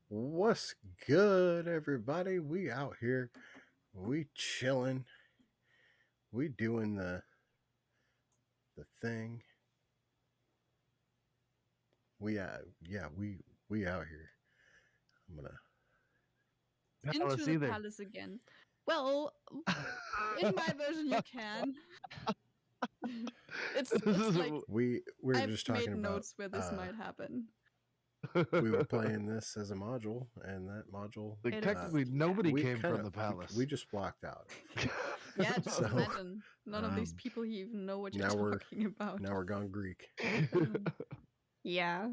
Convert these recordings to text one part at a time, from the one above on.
What's good, everybody? We out here, we chilling, we doing the thing. We we out here. I'm gonna. Into Palace the either. palace again. Well, in my version, you can. This It's is like We're I've just made talking about. notes where this might happen. We were playing this as a module, and that module. like It is, technically yeah, nobody We came kind from of the palace. we just blocked out. yeah. Just So, imagine none of these um, people here even know what you're now we're talking about. now we're gone Greek. Yeah.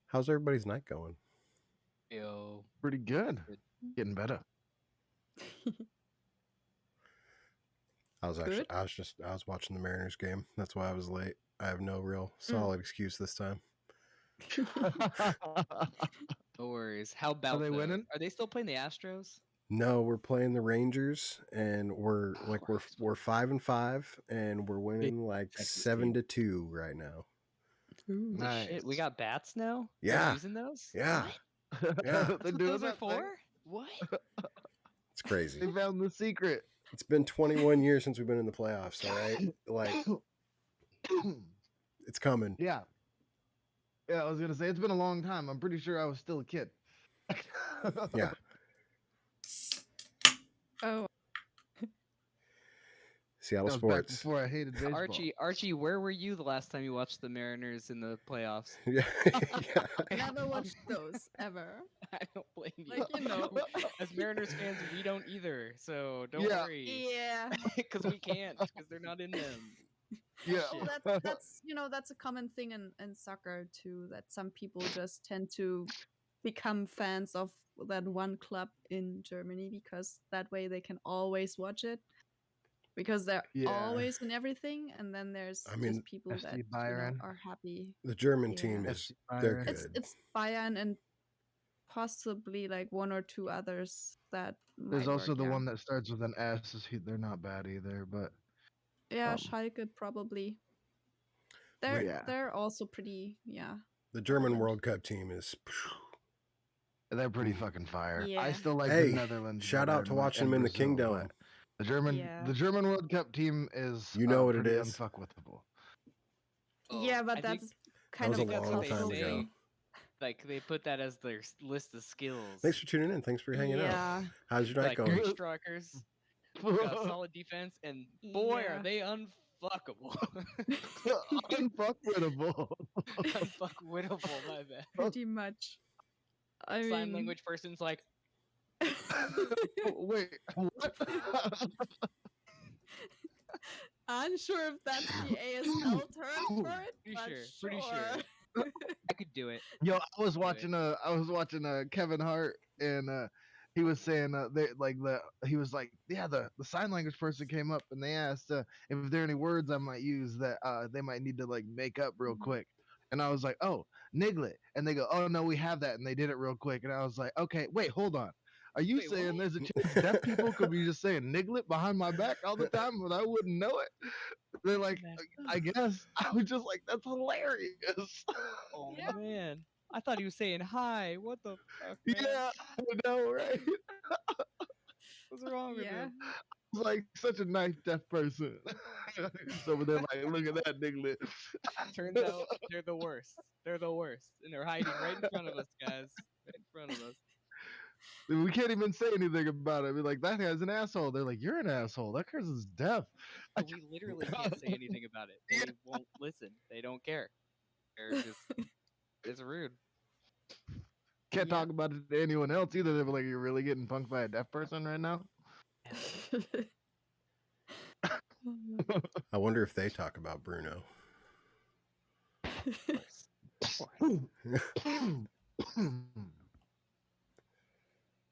How's everybody's night going? Yo, Pretty good. good. Getting better. Good. I was watching the Mariners game. That's why I was late. I have no real Mm. solid excuse this time. No worries. How Are about they though? winning? Are they still playing the Astros? No, we're playing the Rangers, and we're Oh, like we're we're 5-5, and we're winning like Texas 7-2 right now. Ooh. Holy Nice. shit, we got bats now? Yeah. They're using those? Yeah, What? yeah, They're That's what doing those are that thing. for? What? it's crazy. They found the secret. It's been 21 years since we've been in the playoffs. All right, like it's coming. yeah. Yeah, I was gonna say it's been a long time. I'm pretty sure I was still a kid. Yeah, Oh, Seattle That was back sports. before I hated baseball. Archie, where were you the last time you watched the Mariners in the playoffs? Yeah, yeah. never watched those ever. I don't blame you. Like, you know. As Mariners fans, we don't either. So don't Yeah. worry. Yeah. Because we can't, because they're not in them. Yeah. Well, that's a common thing in soccer too. That some people just tend to become fans of that one club in Germany because that way they can always watch it because they're Yeah. always in everything. And then there's I mean, just people FC that Bayern. are happy. the German Yeah. team is FC they're Bayern. good. It's Bayern and possibly like one or two others that There's might also work, the yeah. one that starts with an S. They're not bad either, but Yeah, um, Schalke probably. Wait. Yeah. They're also pretty, yeah. The German Relevant. World Cup team is. they're pretty Ooh. fucking fire. Yeah. I still like Hey, the Netherlands. shout better out to and watching them in the Brazil, Kingdom. but Yeah. The German World Cup team is You know what it pretty is? unfuckwithable. Yeah, Oh, but I think that's kind was of a that's long what they time cultural ago. thing. Like they put that as their list of skills. Thanks for tuning in. Thanks for hanging out. Yeah. How's your night like going? great strikers, got solid defense, and boy Yeah. are they unfuckable. Unfuckwittable. Unfuckwittable, my bad. Pretty much. I Sign mean, language person's like, Wait, what? unsure if that's the ASL term for it, Pretty but sure, sure. pretty sure. I could do it. Yo, I was watching Kevin Hart, and he was saying he was like, yeah, the sign language person came up and they asked if there are any words I might use that they might need to like make up real quick. And I was like, oh, niglet. And they go, oh no, we have that, and they did it real quick. And I was like, okay, wait, hold on. Are you Wait, saying what? there's a chance deaf people could be just saying niglet behind my back all the time, but I wouldn't know it? They're like, I guess. I was just like, that's hilarious. Oh Yeah. man, I thought he was saying hi. What the fuck? Man? Yeah, I know, right? What's wrong with Yeah. him? It's like such a nice deaf person. So they're like, look at that niglet. Turns out they're the worst. They're the worst, and they're hiding right in front of us, guys. Right in front of us. We can't even say anything about it. We're like, that guy's an asshole. They're like, you're an asshole. That person's deaf. But we literally can't say anything about it. They won't listen. They don't care. They're just it's rude. Can't Yeah. talk about it to anyone else either. They're like, you're really getting punked by a deaf person right now? I wonder if they talk about Bruno. Of course.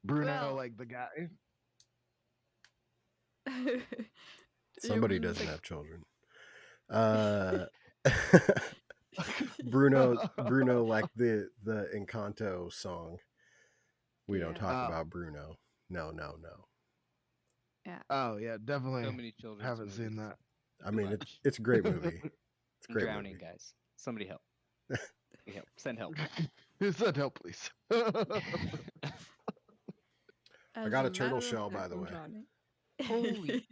Bruno, Well- like the guy. Somebody mean doesn't the- have children. Bruno, like the Encanto song. We don't Yeah. talk Oh. about Bruno. No. Oh yeah, definitely. So many children. Haven't seen that. I mean, much. it's a great movie. It's a I'm great drowning, movie. guys. Somebody help. Help. Send help. Send help, please. As got a matter turtle of shell, by fact, the I'm way. drowning. Holy.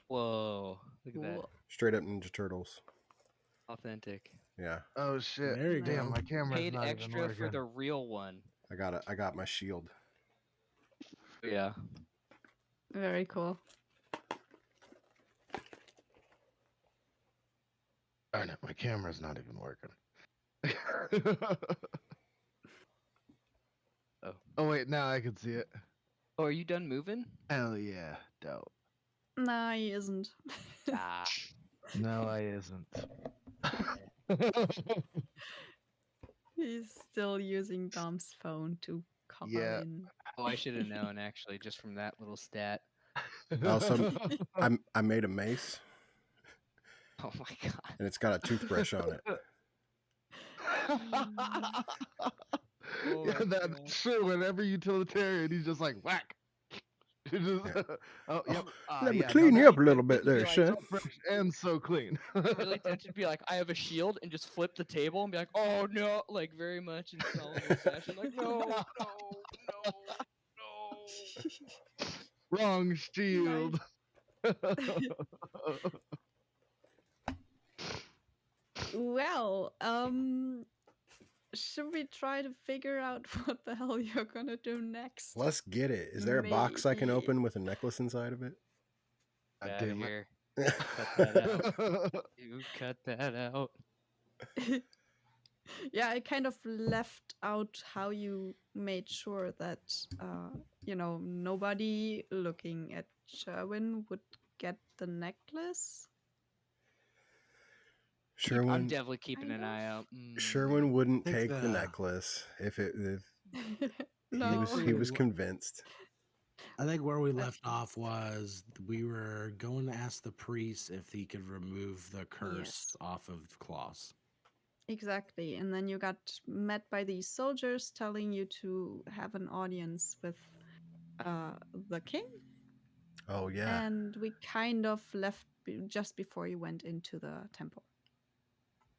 Whoa. Look at that. Cool. Straight up Ninja Turtles. Authentic. Yeah, Oh shit! There you Damn, go. my camera's Paid not even extra working. for the real one. I got my shield. Yeah. Very cool. Darn it, my camera's not even working. Oh. Oh wait, now I can see it. Oh, are you done moving? Hell yeah, dope. Nah, he isn't. Ah. No, I isn't. He's still using Dom's phone to call Yeah. in. Oh, I should have known actually, just from that little stat. Also, I made a mace, Oh my god. and it's got a toothbrush on it. Oh Yeah, my that's God. true. Whenever utilitarian, he's just like whack. Just, Yeah. oh, yep. Let me yeah, clean no, you that- up a little bit You'd be there, like, son. so fresh and so clean. Really tempted to be like, I have a shield, and just flip the table and be like, oh no, like very much in Sullivan fashion, like no, no, no, no. Wrong shield. Well, should we try to figure out what the hell you're gonna do next? Let's get it. Is there a box I can Maybe. open with a necklace inside of it? God Get out of damn it. here. Cut that out. You cut that out. Yeah, I kind of left out how you made sure that nobody looking at Sherwin would get the necklace. I'm Sherwin definitely keeping Kind an of. eye out. Sherwin wouldn't think take the the- necklace if No. he was convinced. I think where we left off was we were going to ask the priest if he could remove the curse off of Klaus. Exactly. And then you got met by these soldiers telling you to have an audience with the king. Oh yeah. And we kind of left just before you went into the temple.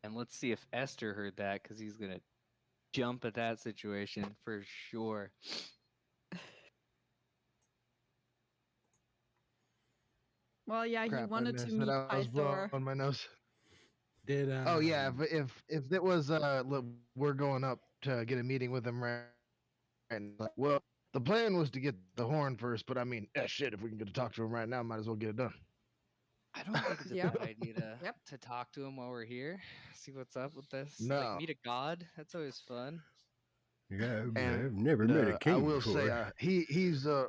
And let's see if Esther heard that, because he's gonna jump at that situation for sure. Well, yeah, he Crap, I wanted to missed it. meet I was Pythor. blowing my nose. Did Oh yeah, if it was look, we're going up to get a meeting with him right. And well, the plan was to get the horn first, but I mean, shit, if we can get to talk to him right now, might as well get it done. I don't think it's a Yep. bad idea to, Yep. to talk to him while we're here. See what's up with this. No. Like meet a god. That's always fun. Yeah, And, I've never met a king I will before. say he's a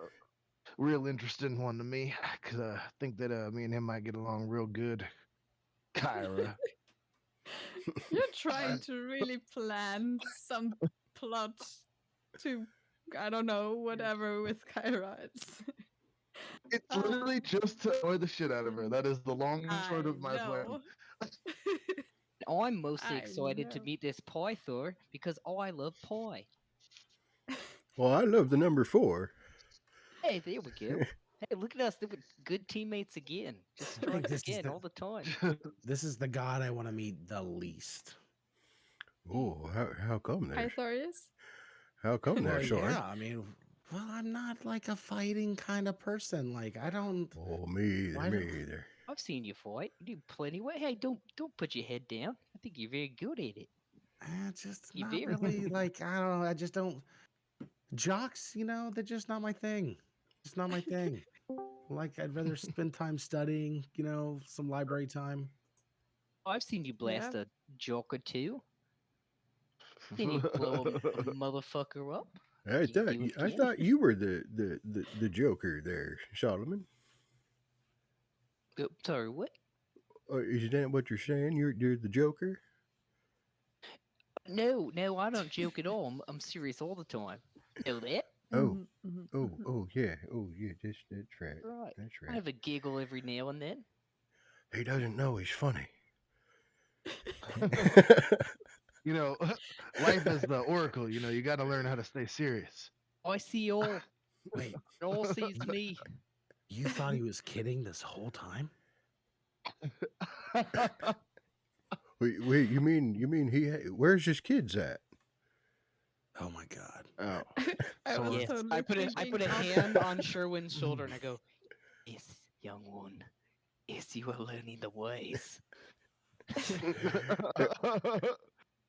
real interesting one to me because I think that me and him might get along real good. Kyra. You're trying to really plan some plot to, I don't know, whatever with Kyra. It's literally just to annoy the shit out of her. That is the long and short of my plan. I'm mostly I excited to know. meet this Pythor because I love pie. Well, I love the number 4. Hey, there we go. Hey, look at us. They were good teammates again. Just I think strikes this is again the- all the time. this is the god I want to meet the least. Oh, how come there? Pythor is? How come there, Well, Short? yeah, I mean, well, I'm not like a fighting kind of person. Like I don't. Oh, me Why either, don't- me either. I've seen you fight. You do plenty well. Hey, don't put your head down. I think you're very good at it. Just You not do. really like I don't know. I just don't. Jocks, they're just not my thing. Just not my thing. Like I'd rather spend time studying. Some library time. I've seen you blast Yeah. a joke or two. Seen you blow a motherfucker up. I You can thought do it I again. thought you were the Joker there, Solomon. Sorry, what? Is that what you're saying? You're the Joker? No, I don't joke at all. I'm serious all the time. Know that? Oh, Mhm, mhm, oh, mhm. oh, yeah, that's right. Right. That's I right. have a giggle every now and then. He doesn't know he's funny. Life is the oracle. You got to learn how to stay serious. I see all. Wait, It all sees me. you thought he was kidding this whole time? Wait, you mean where's his kids at? Oh my god. Oh, I was Sword. Yes, totally I put a thinking of- hand on Sherwin's shoulder and I go, "Yes, young one, yes, you are learning the ways."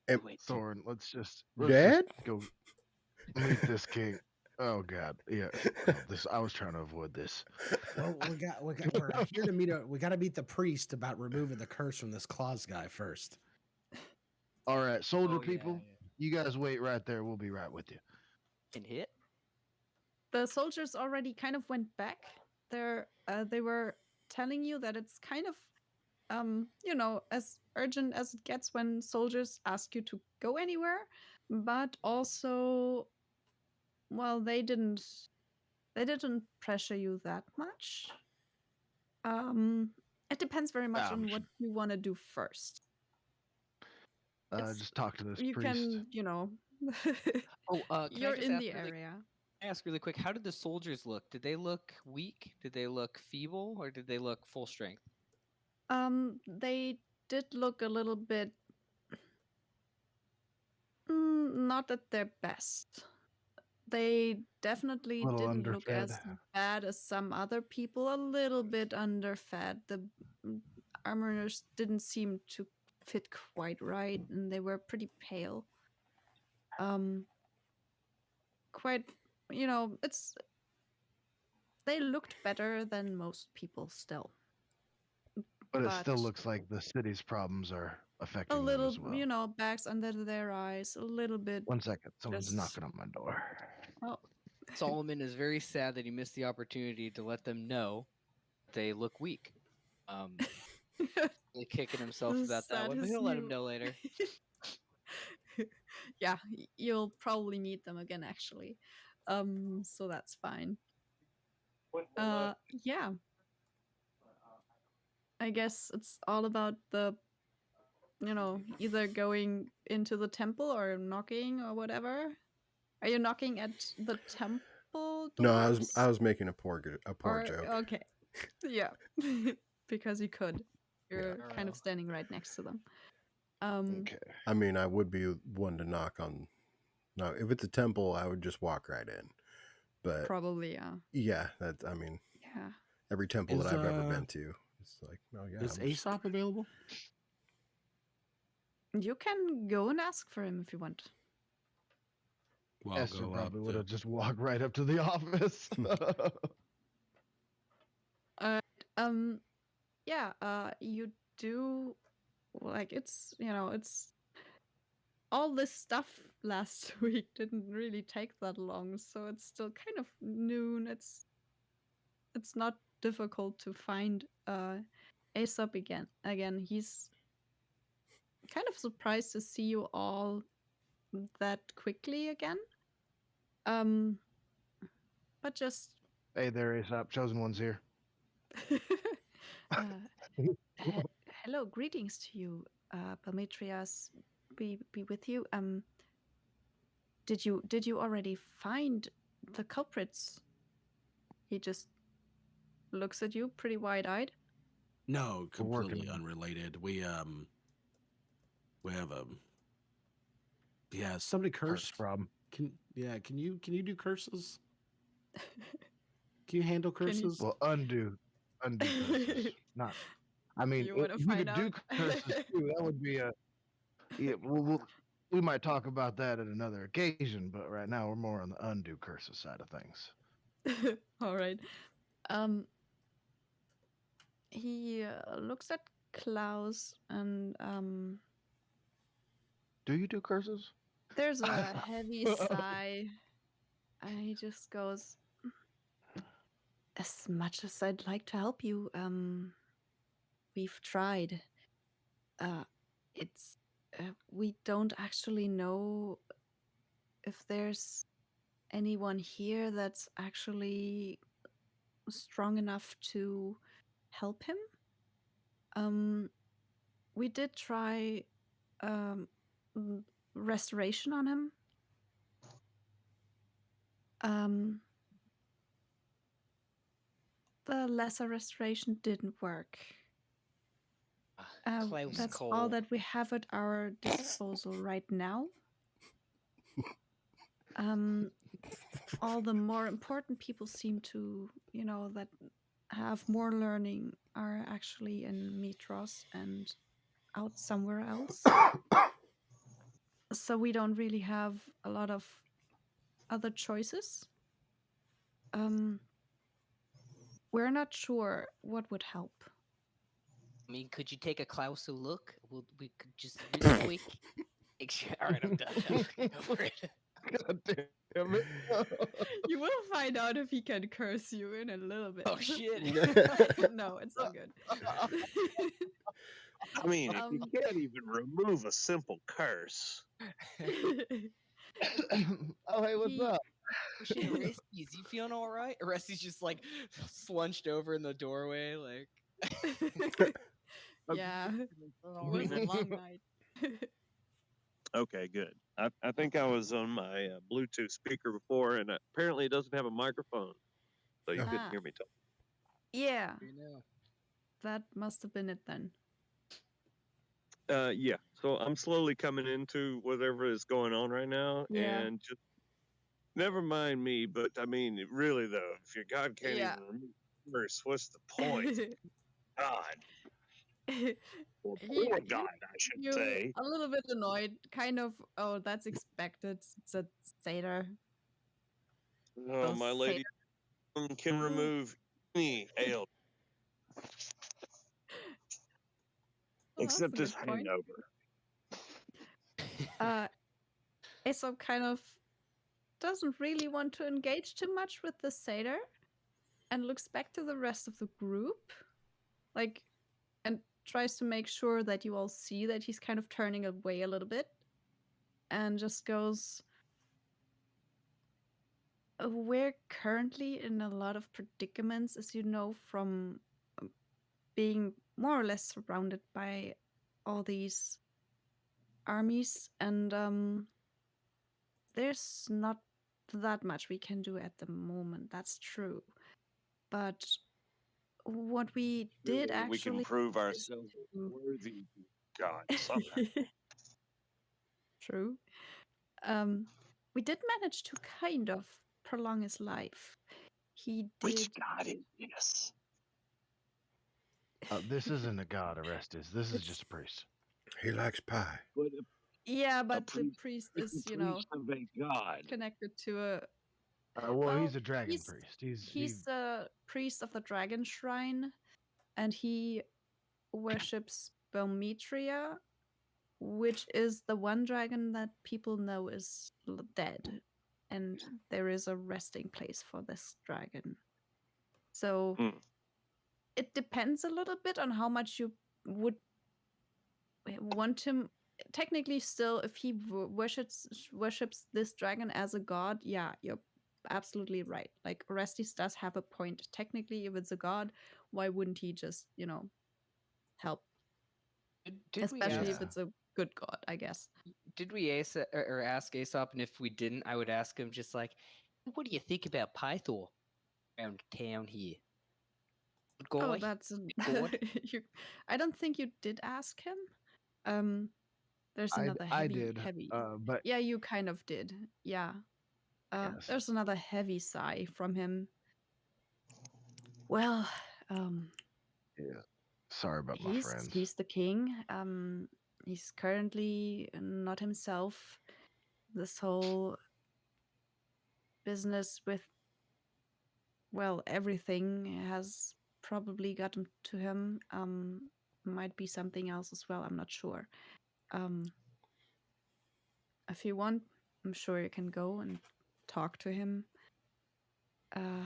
And- Do it. Soren, let's just Dad? go meet this king. Oh God, yeah. No, this I was trying to avoid this. Well, we're here to meet. We got to meet the priest about removing the curse from this Claus guy first. All right, soldier Oh, yeah, people, you guys wait right there. We'll be right with you. And hit. The soldiers already kind of went back. They were telling you that it's kind of as urgent as it gets when soldiers ask you to go anywhere, but also, well, they didn't pressure you that much. It depends very much on what you want to do first. It's- Just talk to this You priest. can, Oh, can you're I just in ask the really, area. ask really quick? How did the soldiers look? Did they look weak? Did they look feeble? Or did they look full strength? They did look a little bit not at their best. They definitely Little didn't look as underfed. bad as some other people, a little bit underfed. The armorers didn't seem to fit quite right, and they were pretty pale. Quite, it's they looked better than most people still. But it still but- looks like the city's problems are A affecting them little, as well. bags under their eyes, a little bit. 1 second, someone's just- knocking on my door. Oh, Solomon is very sad that he missed the opportunity to let them know they look weak. Really kicking himself The about that one, but saddest he'll let him new- know later. yeah, you'll probably meet them again, actually. So that's fine. Yeah. I guess it's all about the, either going into the temple or knocking or whatever. Are you knocking at the temple doors? No, I was making a poor Or- joke. Okay. Yeah. Because you could. You're Yeah. kind of standing right next to them. Okay. I mean, I would be one to knock on. No, if it's a temple, I would just walk right in. But Probably, yeah. yeah, yeah, every temple Is, that I've ever been to, it's like, oh yeah. Is I'm just- Aesop available? You can go and ask for him if you want. Well, I'll Esther go up probably would to- have just walked right up to the office. You do it's all this stuff last week didn't really take that long, so it's still kind of noon. It's not difficult to find Aesop again. He's kind of surprised to see you all that quickly again. But just Hey there, Aesop. Chosen One's here. uh, hello, greetings to you, Prometheus. Be with you. Did you already find the culprits? He just looks at you pretty wide-eyed. No, We're working completely on it. unrelated. We have somebody Curse cursed. problem. Can you do curses? Can you handle Can you- curses? Well, undo curses. Not. I mean, You wanna if you find could do out? curses too, that would be a. Yeah, we might talk about that at another occasion, but right now we're more on the undo curses side of things. All right. He looks at Klaus and Do you do curses? there's a heavy sigh. And he just goes, as much as I'd like to help you, we've tried. It's we don't actually know if there's anyone here that's actually strong enough to help him. We did try restoration on him. The lesser restoration didn't work. Klaus That's Cole. all that we have at our disposal right now. all the more important people seem to, that have more learning are actually in Mitros and out somewhere else. So we don't really have a lot of other choices. We're not sure what would help. I mean, could you take a closer look? We could just really quick. All right, I'm done. Go for it. God damn it. You will find out if he can curse you in a little bit. Oh shit. No, it's all good. I mean, if you Um, can't even remove a simple curse. Oh, hey, what's He- up? Oh, shit, Rusty, is he feeling all right? Rusty's just like slunched over in the doorway, like. yeah, it All was a right. long night. Okay, good. I think I was on my Bluetooth speaker before, and apparently it doesn't have a microphone, so you Ah. couldn't hear me talk. Yeah, You know. that must have been it then. Yeah, so I'm slowly coming into whatever is going on right now, Yeah. and just never mind me. But I mean, really though, if your God can't Yeah. even remove the curse, what's the point? God, or He- poor he- God, I should You say. a little bit annoyed, kind of. Oh, that's expected. It's a satyr. Oh, Those my lady can remove any ail Oh, that's except a this good point. hangover. Aesop kind of doesn't really want to engage too much with the satyr and looks back to the rest of the group, like, and tries to make sure that you all see that he's kind of turning away a little bit and just goes, we're currently in a lot of predicaments, as you know, from being more or less surrounded by all these armies, and there's not that much we can do at the moment. That's true. But what we did Surely we can actually prove is ourselves to- worthy to God somehow. True. We did manage to kind of prolong his life. He did. Which God is this? This isn't a god, Orestes. This is It's- just a priest. He likes pie. But Yeah, but the priest priest is is, the priest of a God. connected to a. Well, Well, he's a dragon he's- priest. He's a priest of the Dragon Shrine, and he worships Belmetria, which is the one dragon that people know is dead, and there is a resting place for this dragon. So Hmm. it depends a little bit on how much you would want him. Technically, still, if he worships this dragon as a god, yeah, you're absolutely right. Like Orestes does have a point. Technically, if it's a god, why wouldn't he just, help? Did we Especially ask? if it's a good god, I guess. Did we ask Aesop? And if we didn't, I would ask him just like, "What do you think about Pythor around town here?" Good guy. Oh, that's God. I don't think you did ask him. There's I, another I heavy, did, heavy. but Yeah, you kind of did. Yeah. Yes. There's another heavy sigh from him. Well, sorry about my friends. he's the king. He's currently not himself. This whole business with, well, everything has probably gotten to him. Might be something else as well. I'm not sure. If you want, I'm sure you can go and talk to him.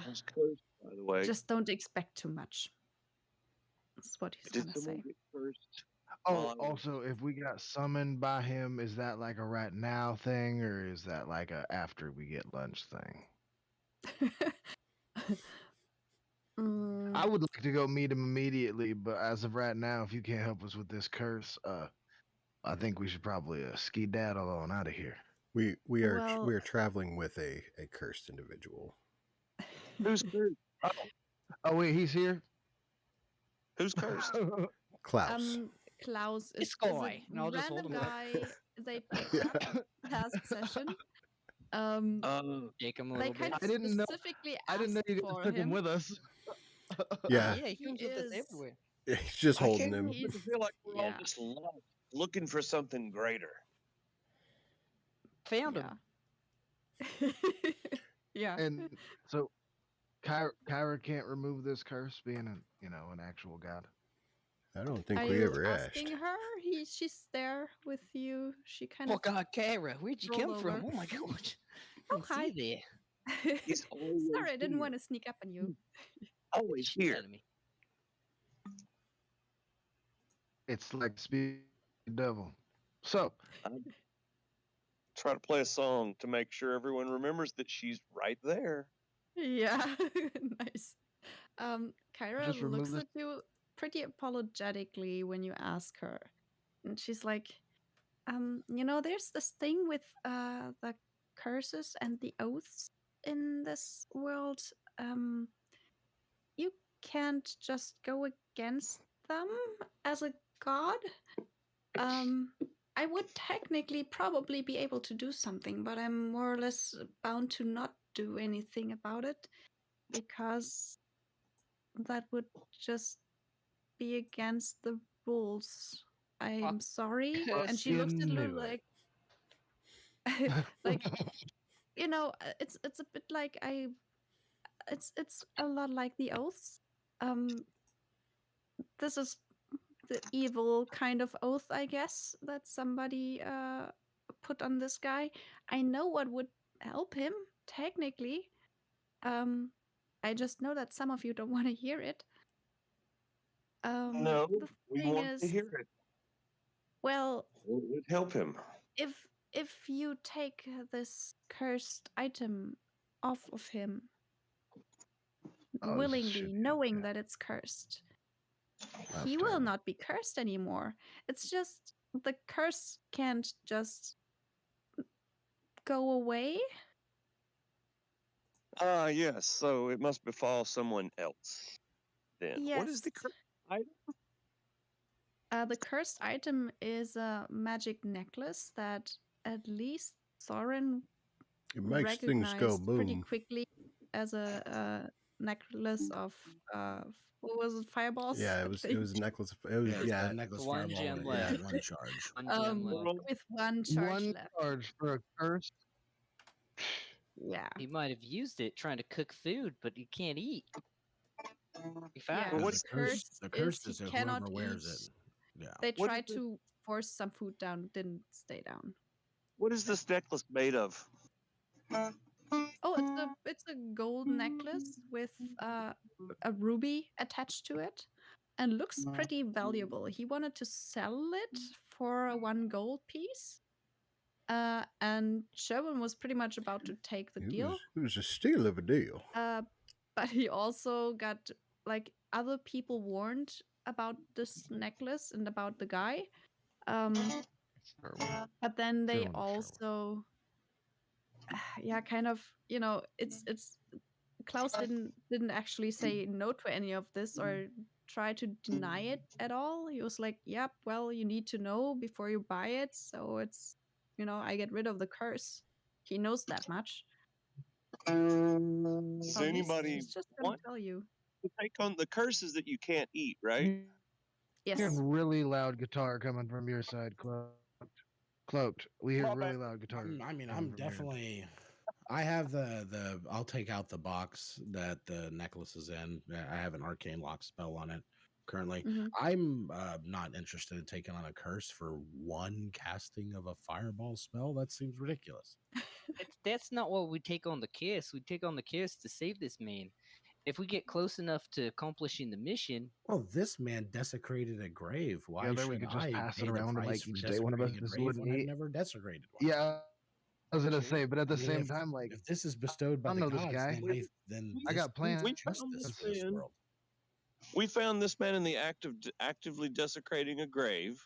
He's cursed, by the way. Just don't expect too much. That's what he's Did gonna someone say. get cursed? Oh, Well, also, if we got summoned by him, is that like a right now thing, or is that like a after we get lunch thing? I would like to go meet him immediately, but as of right now, if you can't help us with this curse, I think we should probably skedaddle on out of here. We are Well- we are traveling with a cursed individual. who's cursed? Oh wait, he's here. Who's cursed? Klaus. Klaus This is guy, a and I'll just hold random him up. guy they picked up last session. Shake him a they little kind bit. of I didn't know. specifically I didn't know asked you guys for took him him. with us. Yeah, Yeah, he He comes with us is. everywhere. he's just I holding can't him. help but to feel like we're all Yeah. just lost, looking for something greater. Found him. Yeah. Yeah. And so Kyra can't remove this curse, being an actual god. I don't think Are we you ever asked. asking her? She's there with you. She kind Oh of. God, Kara, where'd you roll come from? over. Oh my gosh. Oh, Didn't see hi. you there. He's always Sorry, I didn't here. want to sneak up on you. Always Shit here. out of me. It's like speed devil. So Try to play a song to make sure everyone remembers that she's right there. Yeah, nice. Kyra just remove looks this. at you pretty apologetically when you ask her, and she's like, there's this thing with the curses and the oaths in this world. You can't just go against them as a god. I would technically probably be able to do something, but I'm more or less bound to not do anything about it because that would just be against the rules. I'm sorry. And she looks at Fucking Lou knew it. like it's a bit like it's a lot like the oaths. This is the evil kind of oath, I guess, that somebody put on this guy. I know what would help him, technically. I just know that some of you don't want to hear it. No, The we thing want to is, hear it. well, It would help him. if you take this cursed item off of him Oh, this willingly, should be knowing okay. that it's cursed, Left he will turn. not be cursed anymore. It's just the curse can't just go away. Ah, yes. So it must befall someone else. Then what is the Yes. curse item? The cursed item is a magic necklace that at least Thorin It makes things go recognized pretty boom. quickly as a necklace of what was it, fireballs? Yeah, I it was think. a necklace. It was Yeah, it's yeah. the necklace One fireball gem with left. one charge. One gem left. Well, With one charge One left. charge for a curse. Yeah. He might have used it trying to cook food, but he can't eat. He found Yeah. Well, it. what's the curse? The curse he is that cannot whoever wears eat. it. Yeah. They What is tried the- to force some food down, didn't stay down. what is this necklace made of? Oh, it's a gold necklace with a ruby attached to it, and looks pretty valuable. He wanted to sell it for a 1 gold piece, and Sherwin was pretty much about to take the deal. It was a steal of a deal. But he also got like other people warned about this necklace and about the guy. But then they Sherwin. also yeah, kind of, it's Klaus didn't actually say no to any of this or try to deny it at all. He was like, "Yep, well, you need to know before you buy it, so it's, I get rid of the curse." He knows that much. Does So anybody he's just gonna want tell you. to take on the curses that you can't eat, right? Yes. Hearing really loud guitar coming from your side, Cloaked. We hear Well, really loud guitar. I'm coming from here. definitely. I have the. I'll take out the box that the necklace is in. I have an arcane lock spell on it currently. Mhm. I'm not interested in taking on a curse for one casting of a fireball spell. That seems ridiculous. That's not what we take on the kiss. We take on the kiss to save this man. If we get close enough to accomplishing the mission, Well, this man desecrated a grave. Why Together, we should could just I pass it pay the around, price like, for each day one of us desecrating a just grave wouldn't when I've eat. never desecrated one? Yeah, I was gonna True. say, but at the I mean, same time, like, if this is bestowed by I the know this gods, guy. then I this got plans. is justice this for this man. world. We found this man in the act of actively desecrating a grave.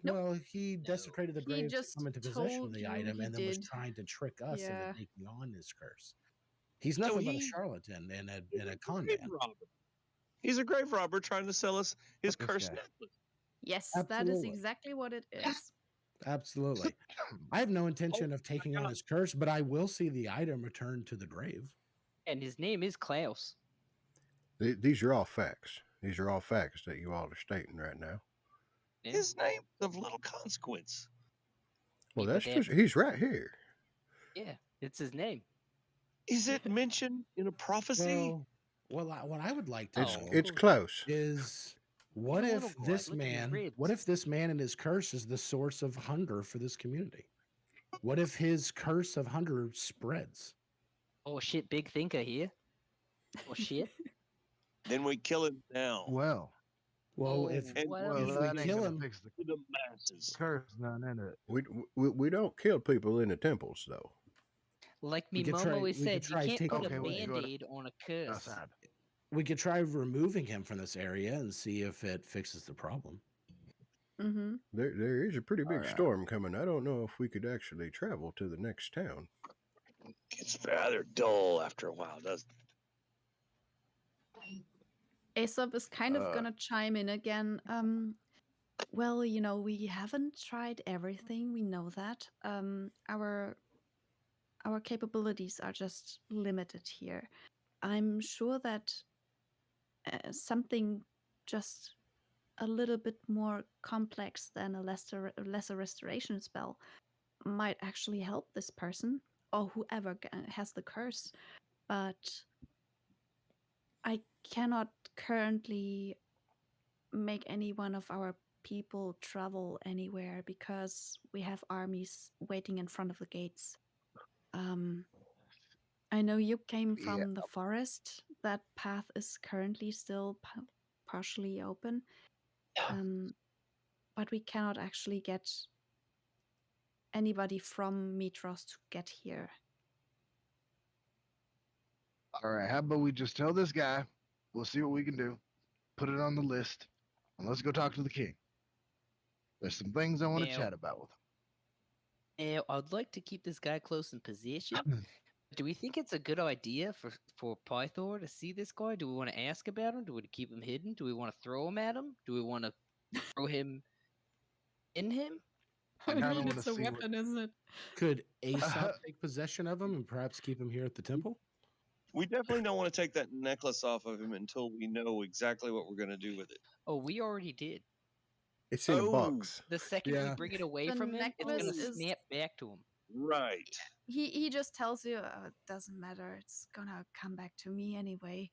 Nope. Well, he desecrated the He grave to just come into possession of told the you item he and then was did. trying to trick us Yeah. into taking on this curse. He's So nothing but a he- charlatan and a con grave man. robber. He's a grave robber trying to sell us his Fuck this cursed guy. necklace. Yes, that is Absolutely. exactly what it is. Absolutely. I have no intention of taking on God. his curse, but I will see the item returned to the grave. And his name is Klaus. These are all facts. These are all facts that you all are stating right now. Yeah. His name is of little consequence. Well, Yeah, but that's they just have- he's right here. Yeah, it's his name. Is it mentioned in a prophecy? What I would like to It's know it's close. is what He's a if little boy. this Look at his man, ribs. what if this man and his curse is the source of hunger for this community? What if his curse of hunger spreads? Oh shit, big thinker here. Oh shit. Then we kill him now Well, Well, Oh, if and well, if well, we that ain't kill gonna him, fix the to the masses. curse, none in it. We don't kill people in the temples though. like we me could mom try- always we could said, you try can't put taking a Okay, we can go to- band-aid on a curse. Outside. we could try removing him from this area and see if it fixes the problem. Mm-hmm. There is a pretty big Alright. storm coming. I don't know if we could actually travel to the next town. It's rather dull after a while, doesn't it? Aesop is kind of Uh. gonna chime in again. Well, we haven't tried everything. We know that. Our capabilities are just limited here. I'm sure that something just a little bit more complex than a lesser restoration spell might actually help this person or whoever has the curse. But I cannot currently make any one of our people travel anywhere because we have armies waiting in front of the gates. I know you came Yeah. from the forest. That path is currently still partially open. But we cannot actually get anybody from Mitros to get here. All right, how about we just tell this guy? We'll see what we can do. Put it on the list, and let's go talk to the king. There's some things I want to Now- chat about with him. Now, I'd like to keep this guy close in position. Do we think it's a good idea for Pythor to see this guy? Do we want to ask about him? Do we want to keep him hidden? Do we want to throw him at him? Do we want to throw him in him? I kinda wanna it's a see what- weapon, isn't it? Could Aesop take possession of him and perhaps keep him here at the temple? We definitely don't want to take that necklace off of him until we know exactly what we're going to do with it. Oh, we already did. It's in a Oh. box. The second Yeah. we bring it away The from him, it's gonna necklace is- snap back to him. Right. He just tells you it doesn't matter. It's gonna come back to me anyway.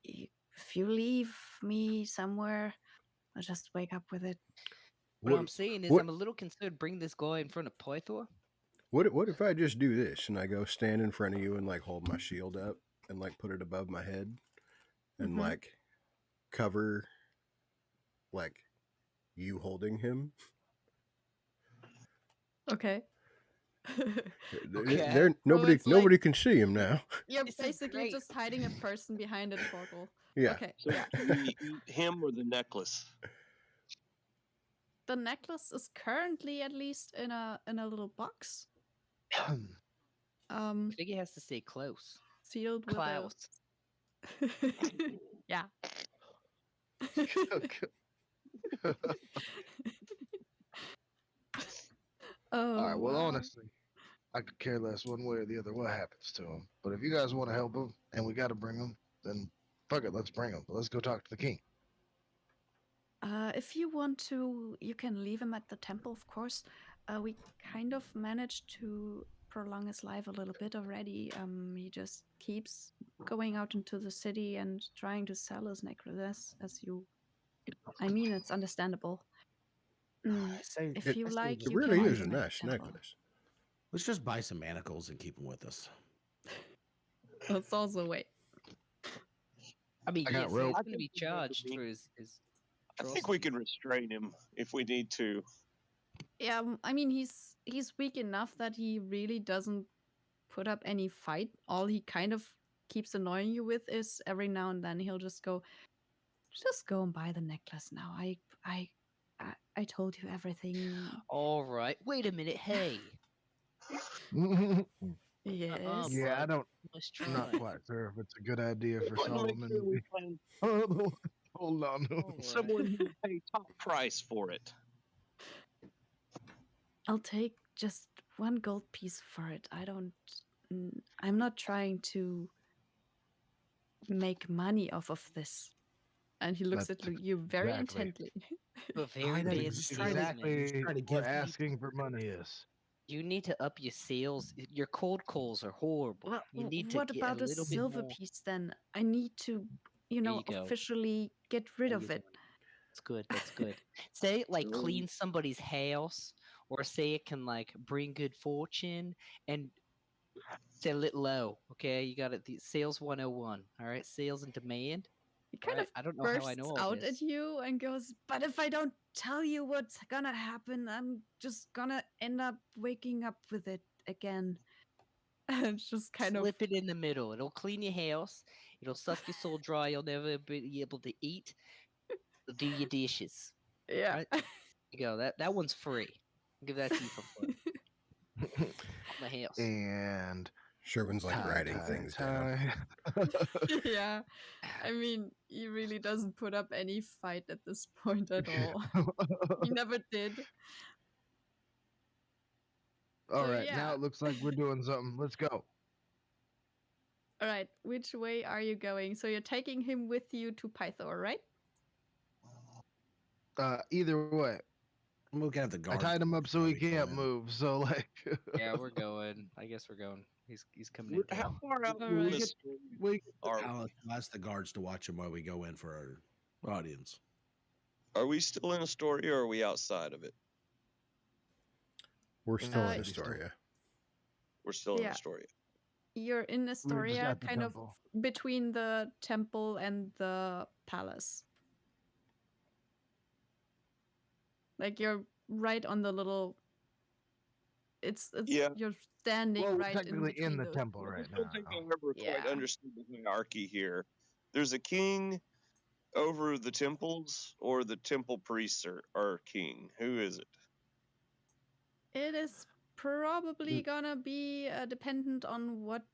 If you leave me somewhere, I'll just wake up with it. What I'm saying is, what- I'm a little concerned bringing this guy in front of Pythor. What if I just do this and I go stand in front of you and like hold my shield up and like put it above my head and Mhm. like cover like you holding him? Okay. Okay. Nobody it's like- nobody can see him now. You're This is basically great. just hiding a person behind a portal. Yeah. Okay. So can we eat him or the necklace? The necklace is currently at least in a little box. I think he has to stay close. Sealed with Klaus. yeah. Oh. All right. Well, wow. honestly, I could care less one way or the other what happens to him. But if you guys want to help him and we got to bring him, then fuck it, let's bring him. Let's go talk to the king. If you want to, you can leave him at the temple, of course. We kind of managed to prolong his life a little bit already. He just keeps going out into the city and trying to sell his necklace, I mean, it's understandable. I say, If It- you I say like, It you really can is leave a him at the nice temple. necklace. let's just buy some manacles and keep him with us. That's also a way. I mean, I got yes, rope. he's I going to think be we need to charged be- for his I think we can restrain him if we need to. Yeah, I mean, he's weak enough that he really doesn't put up any fight. All he kind of keeps annoying you with is every now and then he'll just go and buy the necklace now. I told you everything. All right. Wait a minute. Hey. Yes. Yeah, I don't. Let's I'm not try. quite sure if it's a good idea for Want to make Solomon. sure to we be- find Hold on. All right. someone who will pay top price for it. I'll take just 1 gold piece for it. I'm not trying to make money off of this. And he looks That's at you very exactly intently. You're a very know, bad you're just trying to- salesman. you're just exactly trying to what give people- asking for money is. You need to up your sales. Your cold calls are horrible. Well, You need to what get about a a little bit silver more. piece then? I need to, There you go. officially get rid Now of you're it. doing That's good. That's good. Say like clean somebody's house, or say it can like bring good fortune, and sell it low. Okay, you got it. The sales 101. All right, sales and demand. He kind Right? of I don't know how I bursts know all out this. at you and goes, "But if I don't tell you what's gonna happen, I'm just gonna end up waking up with it again." And it's just kind Slip of it in the middle. It'll clean your house. It'll suck your soul dry. You'll never be able to eat. It'll do your dishes. yeah. Right? There you go. That one's free. I'll give that to you for free. On the house. And Sherwin's like writing things down. Yeah. I mean, he really doesn't put up any fight at this point at all. He never did. All So, right, now yeah. it looks like we're doing something. Let's go. All right, which way are you going? So you're taking him with you to Pythor, right? Either way, I'm looking at the I guard. tied him up so he Probably can't fine. move. So like, Yeah, we're going. I guess we're going. He's coming in. How town. far out All in right. the Get- story We get the are palace. We'll ask the guards to watch him while we go in for our audience. are we still in Astoria or are we outside of it? We're still in Uh, Astoria. We're still in Yeah. Astoria. You're in Astoria, at the kind temple. of between the temple and the palace. Like you're right on the little. It's Yeah. You're standing well, we're right technically in between the those. temple I right just don't think I now. ever quite Yeah. understood the hierarchy here. There's a king over the temples, or the temple priests are king. Who is it? It is probably gonna be dependent on what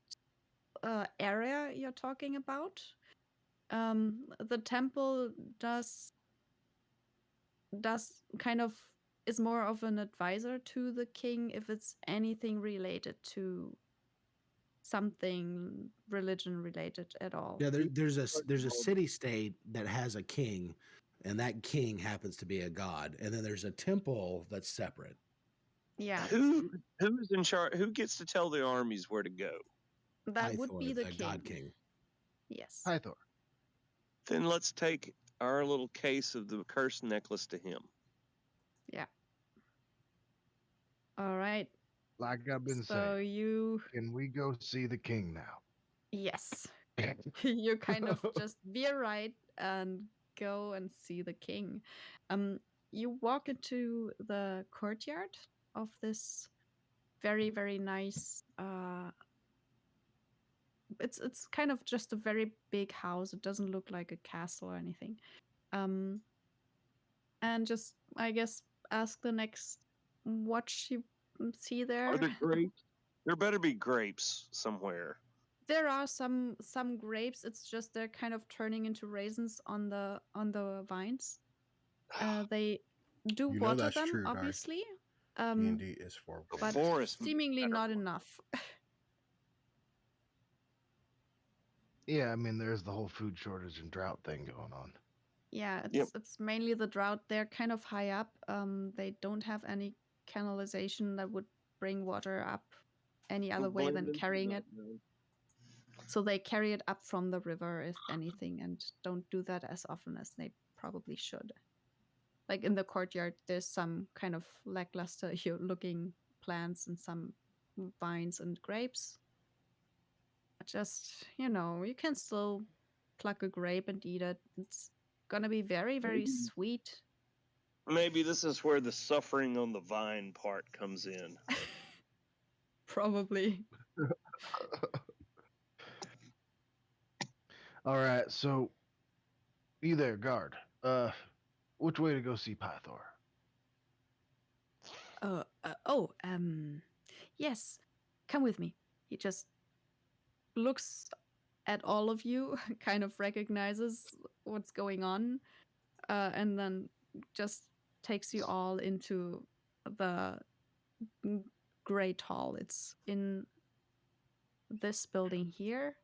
area you're talking about. The temple does kind of is more of an advisor to the king if it's anything related to something religion related at all. Yeah, there's a city state that has a king, and that king happens to be a god, and then there's a temple that's separate. Yeah, Who's in charge? Who gets to tell the armies where to go? that would Pythor, be the god king. king. Yes. Pythor. Then let's take our little case of the cursed necklace to him. All right. Like I've been So saying, you can we go see the king now? yes. You kind of just veer right and go and see the king. You walk into the courtyard of this very, very nice it's kind of just a very big house. It doesn't look like a castle or anything. And just I guess ask the next what you see there. Are there grapes? There better be grapes somewhere. There are some grapes. It's just they're kind of turning into raisins on the vines. They do You know water that's them, true, Dark. obviously. D&D is for But forest seemingly better not water. enough. Yeah, I mean, there's the whole food shortage and drought thing going on. Yeah, Yep. it's mainly the drought. They're kind of high up. They don't have any canalization that would bring water up any other way than carrying it. So they carry it up from the river, if anything, and don't do that as often as they probably should. Like in the courtyard, there's some kind of lackluster looking plants and some vines and grapes. But just, you can still pluck a grape and eat it. It's gonna be very, very Maybe. sweet. Maybe this is where the suffering on the vine part comes in. Probably. All right, so you there, guard? Which way to go see Pythor? Yes. Come with me. He just looks at all of you, kind of recognizes what's going on, and then just takes you all into the great hall. It's in this building here.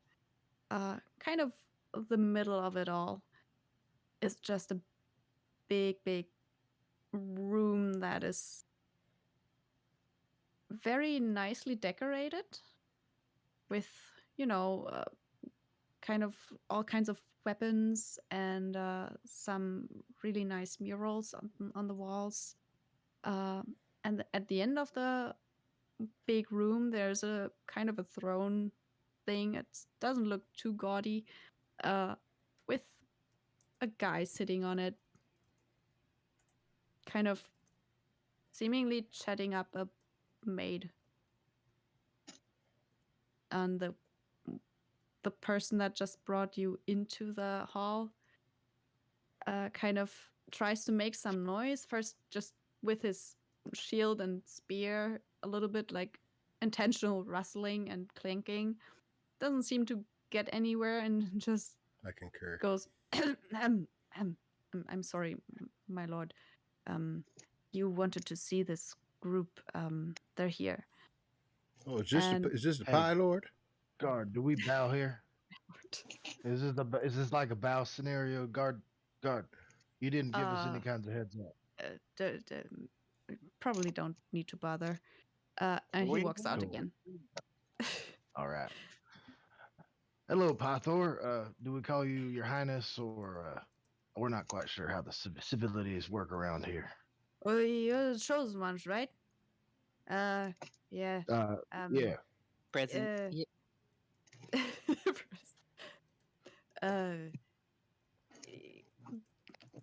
Kind of the middle of it all is just a big room that is very nicely decorated with, kind of all kinds of weapons and some really nice murals on the walls. And at the end of the big room, there's a kind of a throne thing. It doesn't look too gaudy, with a guy sitting on it, kind of seemingly chatting up a maid. And the person that just brought you into the hall kind of tries to make some noise first, just with his shield and spear, a little bit like intentional rustling and clinking. Doesn't seem to get anywhere, and just I concur. goes, I'm sorry, my lord. You wanted to see this group. They're here. Oh, is And- this the Hey. Pie Lord? Guard, do we bow here? Is this like a bow scenario? Guard, you didn't give us any kinds of heads up. Probably don't need to bother. And he We walks out Cool. again. All right. Hello, Pythor. Do we call you Your Highness, or we're not quite sure how the civilities work around here. Well, you're the chosen ones, right? Yeah. Yeah. Present. Uh, Yeah.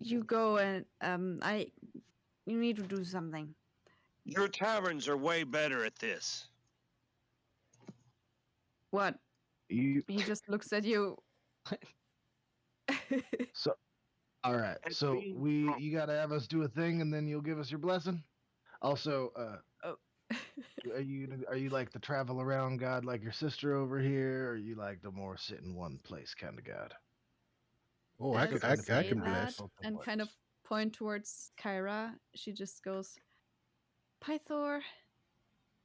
You go and you need to do something. Your taverns are way better at this. What? You. He just looks at you. So. All right. And So being- you gotta have us do a thing, and then you'll give us your blessing. Also, Oh. are you like the travel around god like your sister over here, or are you like the more sit in one place kind of god? Oh, I As can, you I say can that, bless. and kind of point towards Kyra. She just goes, Pythor,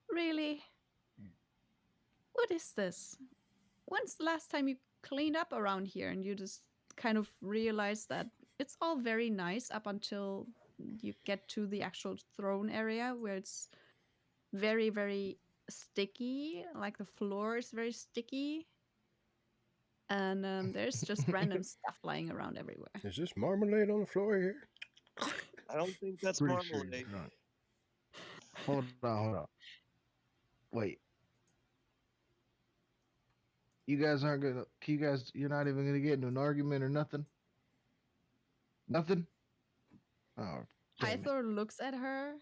really? What is this? When's the last time you cleaned up around here? And you just kind of realize that it's all very nice up until you get to the actual throne area, where it's very, very sticky. Like the floor is very sticky. And there's just random stuff lying around everywhere. Is this marmalade on the floor here? I don't think that's Pretty sure marmalade. you're drunk. Hold on. Wait. You guys aren't gonna. You're not even gonna get into an argument or nothing. Nothing. Oh. damn it. Pythor looks at her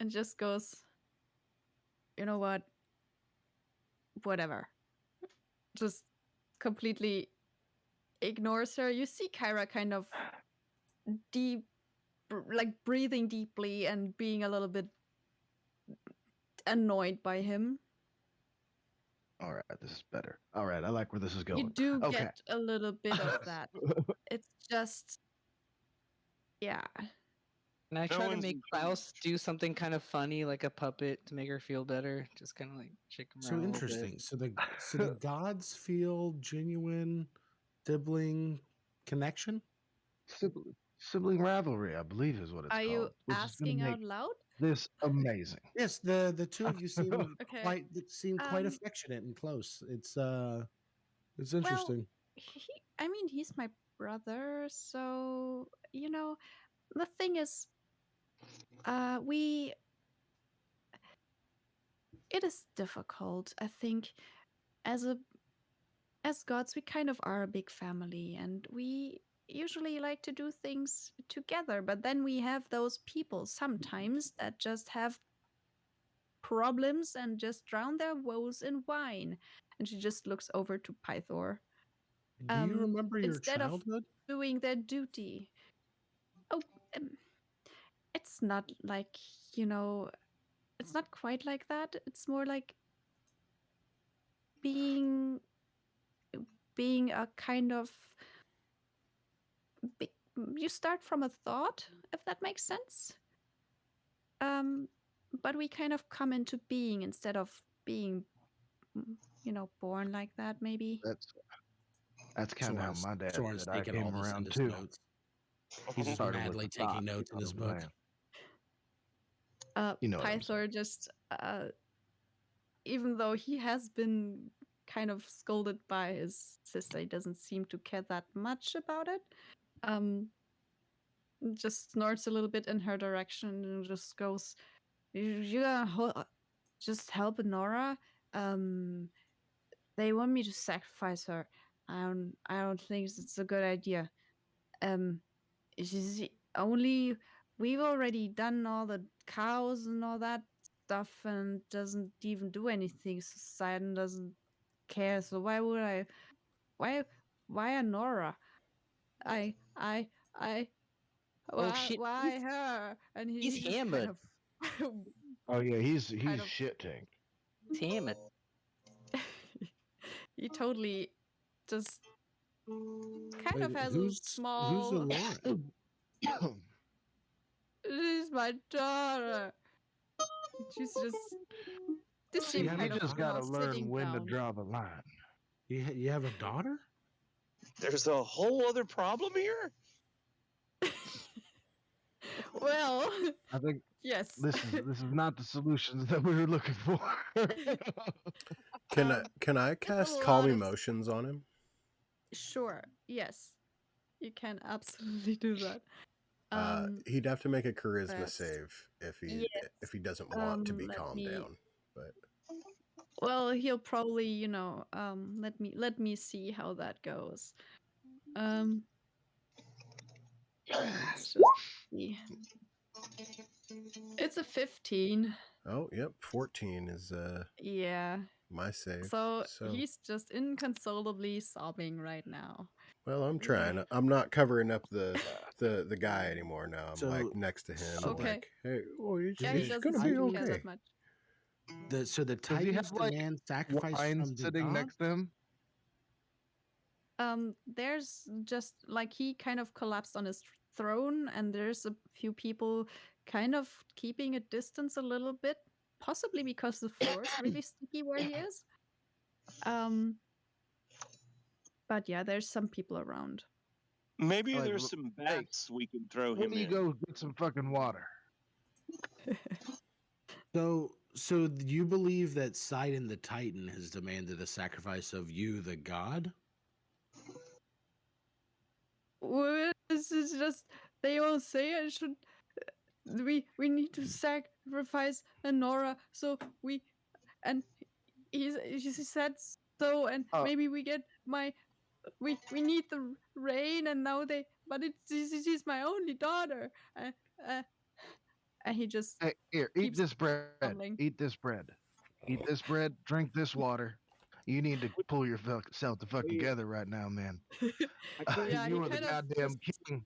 and just goes, you know what? Whatever. Just completely ignores her. You see Kyra kind of like breathing deeply and being a little bit annoyed by him. All right, this is better. All right, I like where this is going. You do Okay. get a little bit of that. It's just, yeah. And I No try to one's make in Klaus do something kind of funny, like a puppet, to make her feel better. Just kind of like shake him So around a little bit. interesting. So the gods feel genuine sibling connection. Sibling rivalry, I believe, is what it's Are called. you which is gonna asking out make loud? this amazing. Yes, the two of you seem Okay. quite Um, affectionate and close. It's interesting. I mean, he's my brother, so the thing is, it is difficult. I think as gods, we kind of are a big family, and we usually like to do things together. But then we have those people sometimes that just have problems and just drown their woes in wine. And she just looks over to Pythor. Do you um, remember your instead of childhood? doing their duty. Oh, it's not like, it's not quite like that. It's more like being a kind of you start from a thought, if that makes sense. but we kind of come into being instead of being, born like that. Maybe. That's kind of how Soren's, my dad Soren's said I taking all came this in around his too. notes. He's just Started with madly the thought, taking notes in you know his what I'm book. saying? You know what I'm saying. Pythor just, even though he has been kind of scolded by his sister, he doesn't seem to care that much about it. Just snorts a little bit in her direction and just goes, "You gotta just help Nora. They want me to sacrifice her. I don't think it's a good idea. She's only we've already done all the cows and all that stuff, and doesn't even do anything. Society doesn't care. So why would I? Why a Nora? I. Oh shit, Why her?" And he's he just kind hammered. of, Oh yeah, he's kind of, shit tank. He's hammered. he totally just kind Wait, of has a who's small. Lauren? She's my daughter. She's just. This So seemed you have kind You a of just daughter? gotta learn sitting when to down. draw the line. You have a daughter? There's a whole other problem here. Well, I think yes. this is not the solutions that we were looking for. Can Um, I it's a cast Calm lot of. Emotions on him? Sure. Yes, you can absolutely do that. He'd have to make a charisma Yes. save if Yes. he doesn't want to be Let calmed me. down. But Well, he'll probably, let me see how that goes. Let's just see. It's a 15. oh, yep, 14 is Yeah. my save. So So he's just inconsolably sobbing right now. well, I'm Yeah. trying. I'm not covering up the guy anymore now. I'm like So- next to him. so- I'm Okay. like, hey, oh, Yeah, Yeah, he he's doesn't gonna seem be to care okay. that much. So the Does he Titans have like demand sacrifice wine from the sitting god? next to him? There's just like he kind of collapsed on his throne, and there's a few people kind of keeping a distance a little bit, possibly because the floor is really sticky where he is. But yeah, there's some people around. Maybe Like, there's some bats we can throw When him do you in. go get some fucking water? So you believe that Sidon the Titan has demanded a sacrifice of you, the god? Well, this is just they all say I should. We need to sacrifice Nora, so we and he said so, and Oh. maybe we get my. We need the rain, and now they. But she's my only daughter. And he just. Hey, here, eat keeps this bread. stumbling. Eat this bread. Eat this bread. Drink this water. You need to pull yourself the fuck Wait. together right now, man. Yeah, You he are the kind of goddamn just king.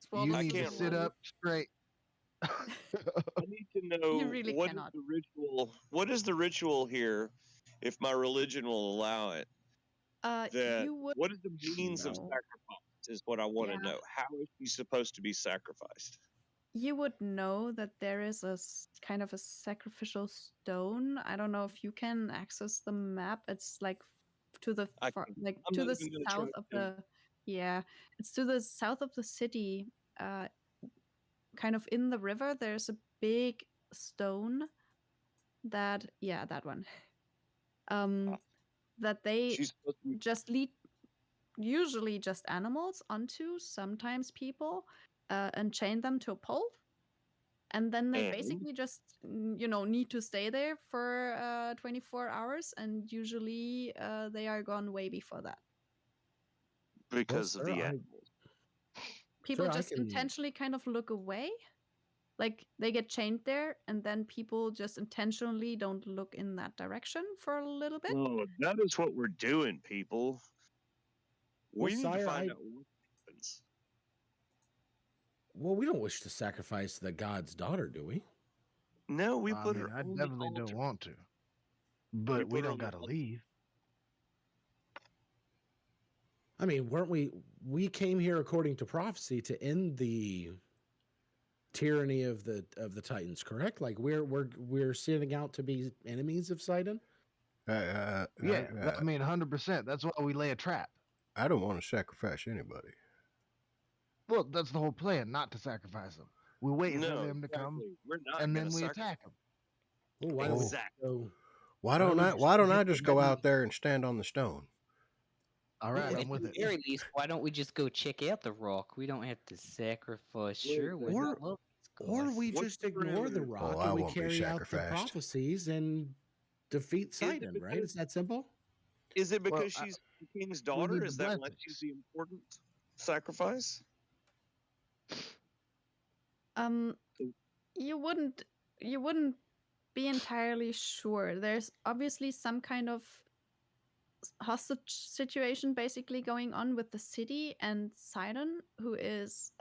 swallows You I need to can't sit run. up straight. I need to know really what is cannot. the ritual. What is the ritual here, if my religion will allow it? That You would what is the means of know. sacrifice is what I want to Yeah. know. How is she supposed to be sacrificed? You would know that there is a kind of a sacrificial stone. I don't know if you can access the map. It's like to the I far, can. like I'm to not the even gonna try south to of do it. the. Yeah, it's to the south of the city. Kind of in the river. There's a big stone that that one. That they She's supposed to be just lead usually just animals onto, sometimes people, and chain them to a pole. And then they And? basically just, need to stay there for 24 hours. And usually they are gone way before that. because of sir, the I- animals. People Sure, I just can- intentionally kind of look away. Like they get chained there, and then people just intentionally don't look in that direction for a little bit. Oh, that is what we're doing, people. We Well, need to sire, find I- out what happens. Well, we don't wish to sacrifice the god's daughter, do we? No, we I put mean, her I on the definitely altar. don't want to. But we put her don't on the gotta altar. leave. I mean, weren't we came here according to prophecy to tyranny of the Titans, correct? Like we're sitting out to be enemies of Sidon. Yeah, I mean, 100%. That's why we lay a trap. I don't want to sacrifice anybody. Well, that's the whole plan, not to sacrifice them. We wait for No, them to come, exactly. We're not and gonna then we sacrifice. attack them. Well, why don't we Exactly. go- Why don't don't we I? just Why don't I hit the just go button? out there and stand on the stone? All right, At I'm with the it. very least, why don't we just go check out the rock? We don't have to sacrifice. Sure, we Or- love these Or guys. we What's just the ignore the parameters? rock I and we won't be carry out the sacrificed. prophecies and defeat it Sidon, right? because- It's that simple. Is it Well, because she's the king's need daughter? the Is that why blessings. she's the important sacrifice? Um, you wouldn't be entirely sure. There's obviously some kind of hostage situation basically going on with the city and Sidon, who is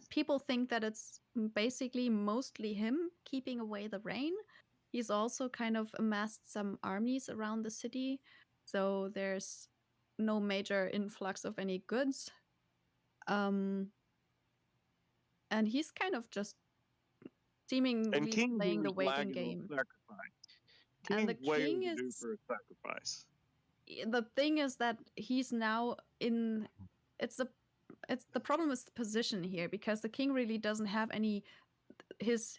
people think that it's basically mostly him keeping away the rain. He's also kind of amassed some armies around the city, so there's no major influx of any goods. And he's kind of just And seemingly King playing the Lear's waiting lagging on game. sacrifice. And the King's way king overdue is for a sacrifice. the thing is that he's now in it's the problem is the position here, because the king really doesn't have any his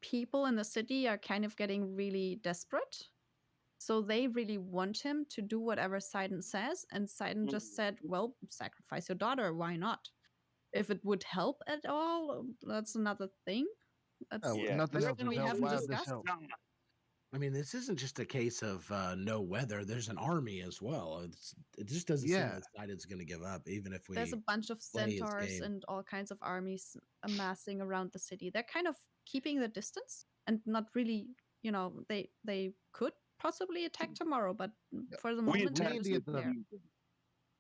people in the city are kind of getting really desperate, so they really want him to do whatever Sidon says, and Sidon just said, well, sacrifice your daughter, why not? If it would help at all, that's another thing. That's Oh, Yeah. Nothing that's else something would we help. haven't Why would this discussed. help? I mean, this isn't just a case of no weather. There's an army as well. It just doesn't seem Yeah. like Sidon's going to give up, even if we. There's a bunch of play his centaurs game. and all kinds of armies amassing around the city. They're kind of keeping the distance and not really, they could possibly attack tomorrow, but for the We moment, they're attack need just to get the there. we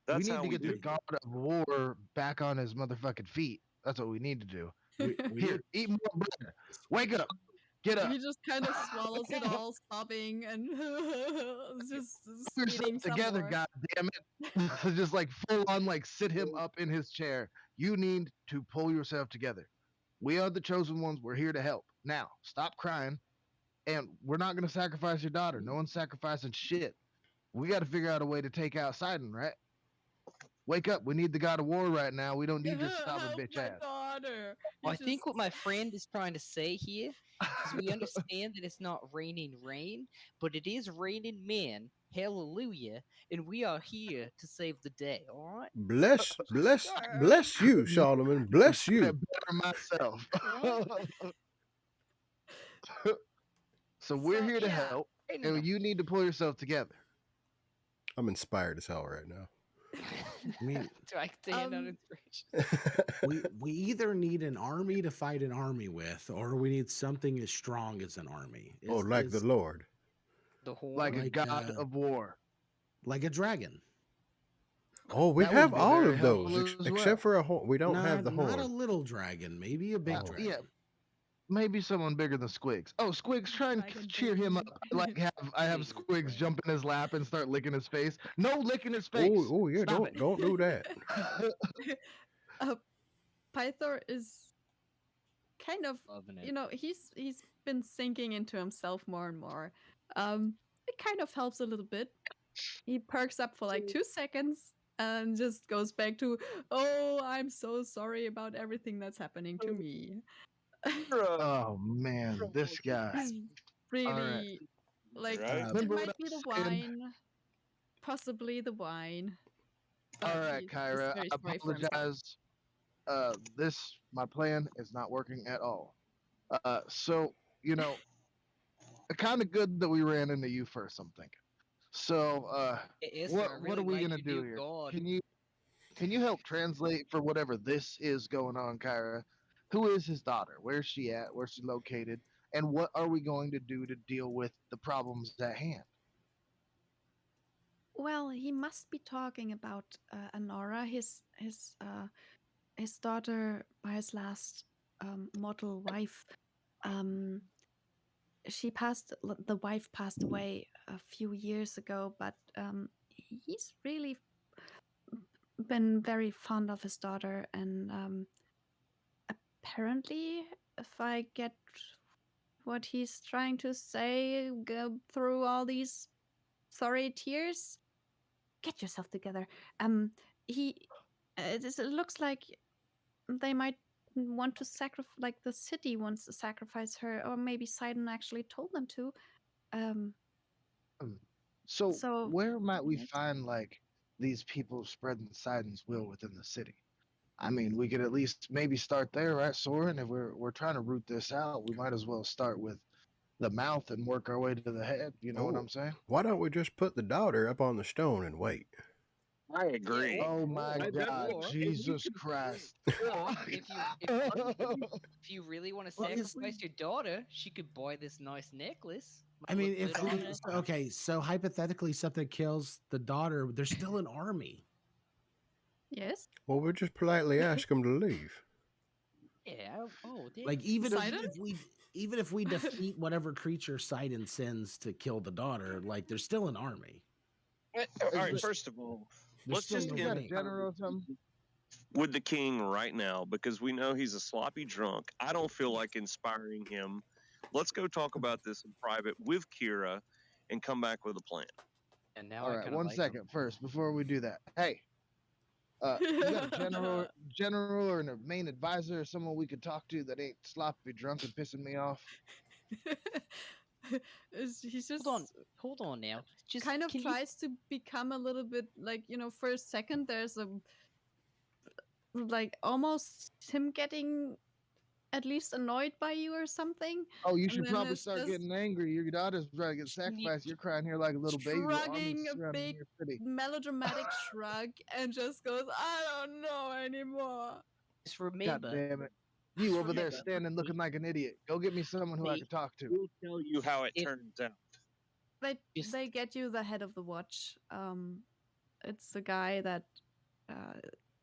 That's need how to we get the do. god of war back on his motherfucking feet. That's what we need to do. We Here, eat more bread. Wake up. Get up. He just kind of swallows it all, sobbing and just Pull eating yourself some together, more. god damn it. Just like full on, like sit him up in his chair. You need to pull yourself together. We are the chosen ones. We're here to help. Now, stop crying. And we're not going to sacrifice your daughter. No one's sacrificing shit. We got to figure out a way to take out Sidon, right? Wake up. We need the god of war right now. We don't need your stubborn Help bitch my ass. daughter. Well, I He think what just- my friend is trying to say here is we understand that it's not raining rain, but it is raining men. Hallelujah. And we are here to save the day, all right? Bless Sure. you, Solomon. Bless Said it you. better myself. Yeah. So we're So, here to yeah. help, Ain't no- and you need to pull yourself together. I'm inspired as hell right now. I mean, Do I get to hand out Um, inspiration? we either need an army to fight an army with, or we need something as strong as an army. Oh, like the Lord. The horn. Like a Like, god of war. like a dragon. Oh, we That would have be all very of those, helpful as except well. for a horn. We don't have the Not a horn. little dragon, maybe a big Oh, dragon. yeah. Maybe someone bigger than Squigs. Oh, Squigs, try and Dragon cheer him up. baby. I have Jesus Squigs Christ. jump in his lap and start licking his face. No licking his face. Oh, yeah. Stop Don't do that. Pythor is kind of, Loving it. he's been sinking into himself more and more. It kind of helps a little bit. He perks up for like 2 seconds and just goes back to, oh, I'm so sorry about everything that's happening to me. Oh man, this guy. He's really like Right. it Remember what might be I the was saying? wine, possibly the wine. All but right, he's just Kyra, very I sorry for himself. apologize. My plan is not working at all. So kind of good that we ran into you first. I'm thinking. So, Yes, what I are really we like gonna your do new here? god. Can you help translate for whatever this is going on, Kyra? Who is his daughter? Where's she at? Where's she located? And what are we going to do to deal with the problems at hand? Well, he must be talking about Anora, his daughter by his last mortal wife. The wife passed away a few years ago, but he's really been very fond of his daughter, and apparently, if I get what he's trying to say, go through all these sorry tears, get yourself together. He, it looks like they might want to sacrifice, like the city wants to sacrifice her, or maybe Sidon actually told them to. Um, Um, So so where might we yes. find like these people spreading Sidon's will within the city? I mean, we could at least maybe start there, right, Soren? If we're trying to root this out, we might as well start with the mouth and work our way to the head. You know what Oh, I'm saying? why don't we just put the daughter up on the stone and wait? I agree. Oh my Or- God, or- Jesus Christ! Or if you really want to Well, is- sacrifice your daughter, she could buy this nice necklace. I Might mean, look if good on we, her. okay, so hypothetically something kills the daughter, there's still an army. Yes. Well, we'll just politely ask them to leave. Yeah. Oh, there Like you go. even Sidon? if we defeat whatever creature Sidon sends to kill the daughter, like there's still an army. All Is right, this- first of all, There's let's still just no You get got a way. general or something? with the king right now because we know he's a sloppy drunk. I don't feel like inspiring him. Let's go talk about this in private with Kira and come back with a plan. And now All I right, kind of one like second first before we do that. Hey, you got a general or a main advisor or someone we could talk to that ain't sloppy drunk and pissing me off? He's just Hold on now. Just kind of can you- tries to become a little bit like, for a second there's a like almost him getting at least annoyed by you or something. Oh, you And should then probably it's start just getting angry. Your daughter's trying to get Can you- sacrificed. You're crying here like a little baby. while armies shrugging a surrounding big your city. melodramatic shrug and just goes, I don't know anymore. just God remember, damn it. You over there remember, standing looking like an idiot. Go get me someone who I Hey, can talk to. We'll tell you how it If- turns out. Just- They get you the head of the watch. It's the guy that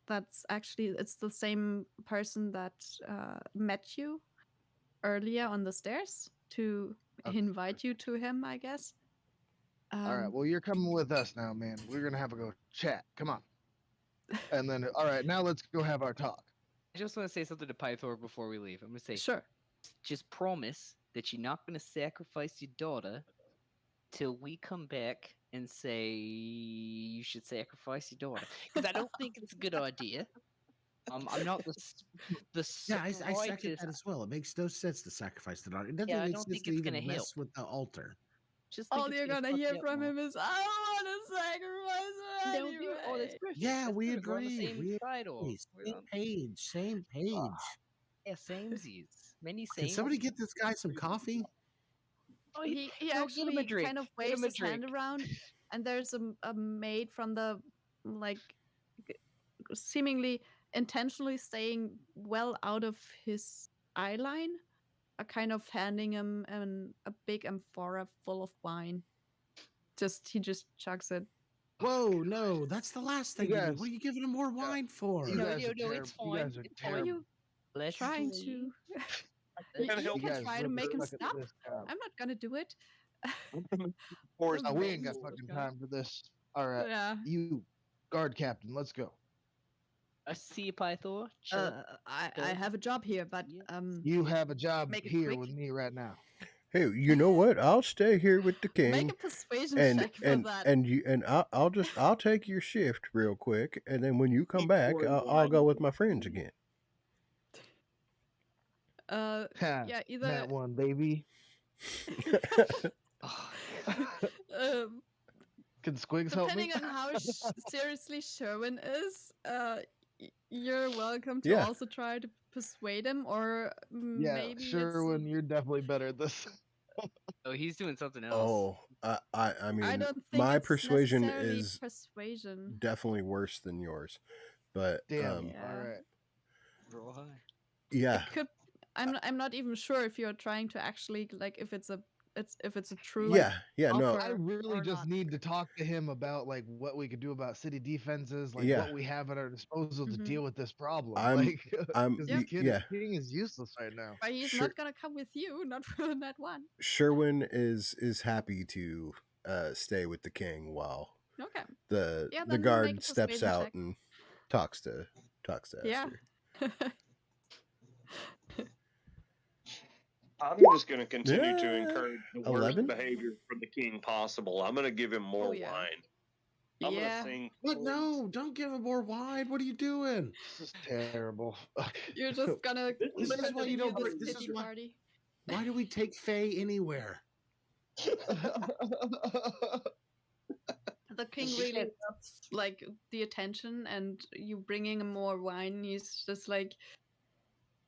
that's actually it's the same person that met you earlier on the stairs to Okay. invite you to him, I guess. All right, well, you're coming with us now, man. We're going to have a go chat. Come on. And then, all right, now let's go have our talk. I just want to say something to Pythor before we leave. I'm gonna say, Sure. just promise that you're not gonna sacrifice your daughter till we come back and say you should sacrifice your daughter. Because I don't think it's a good idea. I'm not the Yeah, I second slightest- that as well. It makes no sense to sacrifice the daughter. It doesn't Yeah, I make don't sense think to it's even gonna mess help. with the altar. Just think All it's you're gonna fuck hear you up from more. him is, I want to sacrifice her They'll do it. Oh, that's anyway." perfect. Yeah, That's we perfect. We're on the agree. same We side, or agree. we're Same on- page. Same page. yeah, samesies. Many Can same. somebody get this guy some coffee? Oh, He no, get him a actually drink. kind of Get him waves a his hand drink. around, and there's a maid from the like g- seemingly intentionally staying well out of his eye line, kind of handing him a big amphora full of wine. He just chugs it. Whoa, no, that's the last thing you need. guys- What are you giving him more wine for? You No, guys no, are no, terrible. it's You guys fine. are It's Are terrible. you Let's trying leave. to? We're gonna You help can guys try to really make him suck at stop. this job. I'm not gonna do it. Force Oh, we ain't got Amazing. fucking time for this. All right, Yeah. you guard captain, let's go. I see you, Pythor. Chill up. I Go. have a job here, but Yeah. You have a job Make it here quick. with me right now. Hey, you know what? I'll stay here with the make king, a persuasion and check for and that. and you and I'll take your shift real quick, and then when you come Keep back, going, I'll boy. go with my friends again. Ha, Yeah, either That one, baby. Oh, um, Can Squigs help me? depending on how seriously Sherwin is, you're welcome to Yeah. also try to persuade him, or Yeah, maybe Sherwin, you're definitely better at this. oh, he's doing something else. Oh, I mean, I don't think my it's persuasion necessarily is persuasion. definitely worse than yours, but Damn. Yeah. All right. Roll high. yeah, It could. I'm not even sure if you're trying to actually like if it's a true yeah, no, offer. I really or just not. need to talk to him about like what we could do about city defenses, like Yeah. what we have at our disposal to Mhm. deal with this problem. I'm- like, I'm- 'cause Yeah. this kid yeah. King is useless right now. But he's Sure. not gonna come with you, not for that one. Sherwin is happy to stay with the king while Okay. the Yeah, then make a guard steps persuasion out check. and talks to Yeah. Esther. I'm just going to continue to Yeah, encourage the worst 11? behavior from the king possible. I'm going to give him more Oh, yeah. wine. I'm going to Yeah, sing. What? No, don't give him more wine. What are you doing? This is terrible. you're just gonna This is why you continue don't. this This pity is why. party. Why do we take Faye anywhere? The king really loves like the attention, and you bringing him more wine. He's just like,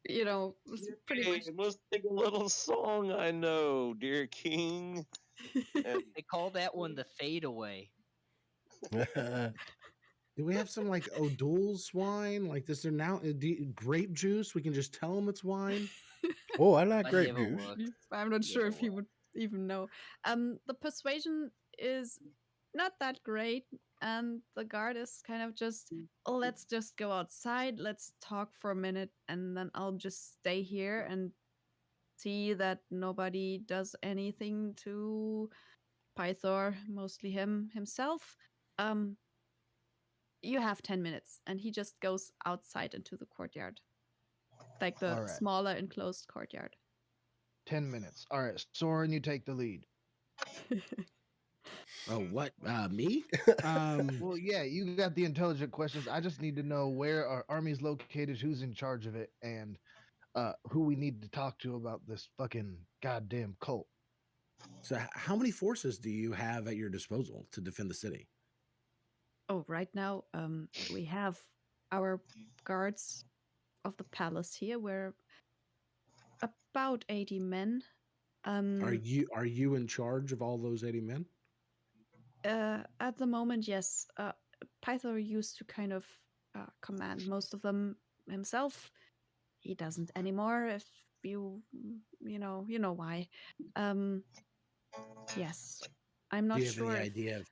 pretty Hey, much. let's sing a little song I know, dear king. And They call that one the fadeaway. Do we have some like O'Doul's wine? Like this? Are now grape juice? We can just tell him it's wine. Oh, I like Let me grape have a juice. look. I'm not sure if he Yeah. would even know. The persuasion is not that great, and the guard is kind of just, "Oh, let's just go outside, let's talk for a minute, and then I'll just stay here and see that nobody does anything to Pythor, mostly himself. Um, you have 10 minutes," and he just goes outside into the courtyard, like the All right. smaller enclosed courtyard. 10 minutes. All right, Soren, you take the lead. Oh, what? Me? Well, yeah, you got the intelligent questions. I just need to know where our army's located, who's in charge of it, and who we need to talk to about this fucking goddamn cult. So, how many forces do you have at your disposal to defend the city? Oh, right now, we have our guards of the palace here. We're about 80 men. Are you in charge of all those 80 men? At the moment, yes. Pythor used to kind of command most of them himself. He doesn't anymore. If you know why. Yes, I'm Do not you have sure any if. idea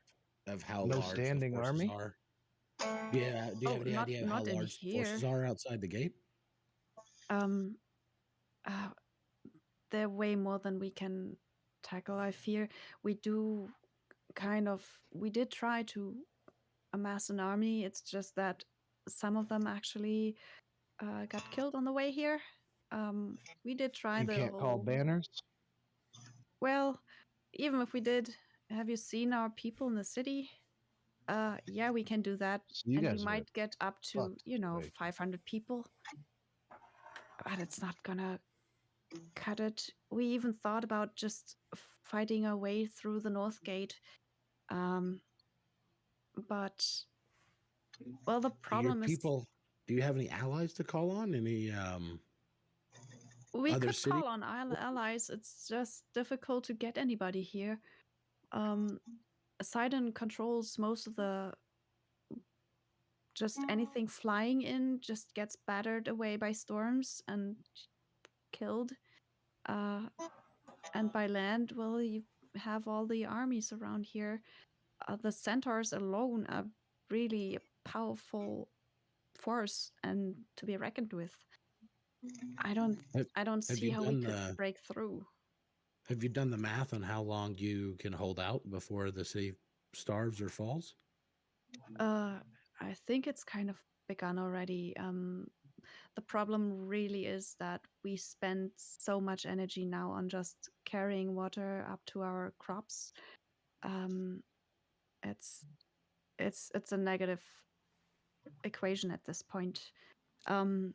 of how No large the standing forces army? are? Yeah. Do you Oh, have any idea of how not in large the forces here. are outside the gate? Um, uh, they're way more than we can tackle. I fear we do we did try to amass an army. It's just that some of them actually got killed on the way here. We did try You the can't call whole. banners? Well, even if we did, have you seen our people in the city? Yeah, we can do that, So you and we guys are might get up to fucked. Like, 500 people, but it's not gonna cut it. We even thought about just fighting our way through the North Gate, but well, the Do your problem is people? Do you have any allies to call on? Any we other could city? call on allies. It's just difficult to get anybody here. Sidon controls most of the. Just anything flying in just gets battered away by storms and killed. And by land, well, you have all the armies around here. The centaurs alone are really a powerful force and to be reckoned with. I don't Have, I don't have see you how we done could the break through. Have you done the math on how long you can hold out before the city starves or falls? I think it's kind of begun already. The problem really is that we spend so much energy now on just carrying water up to our crops. Um, it's it's a negative equation at this point. Um,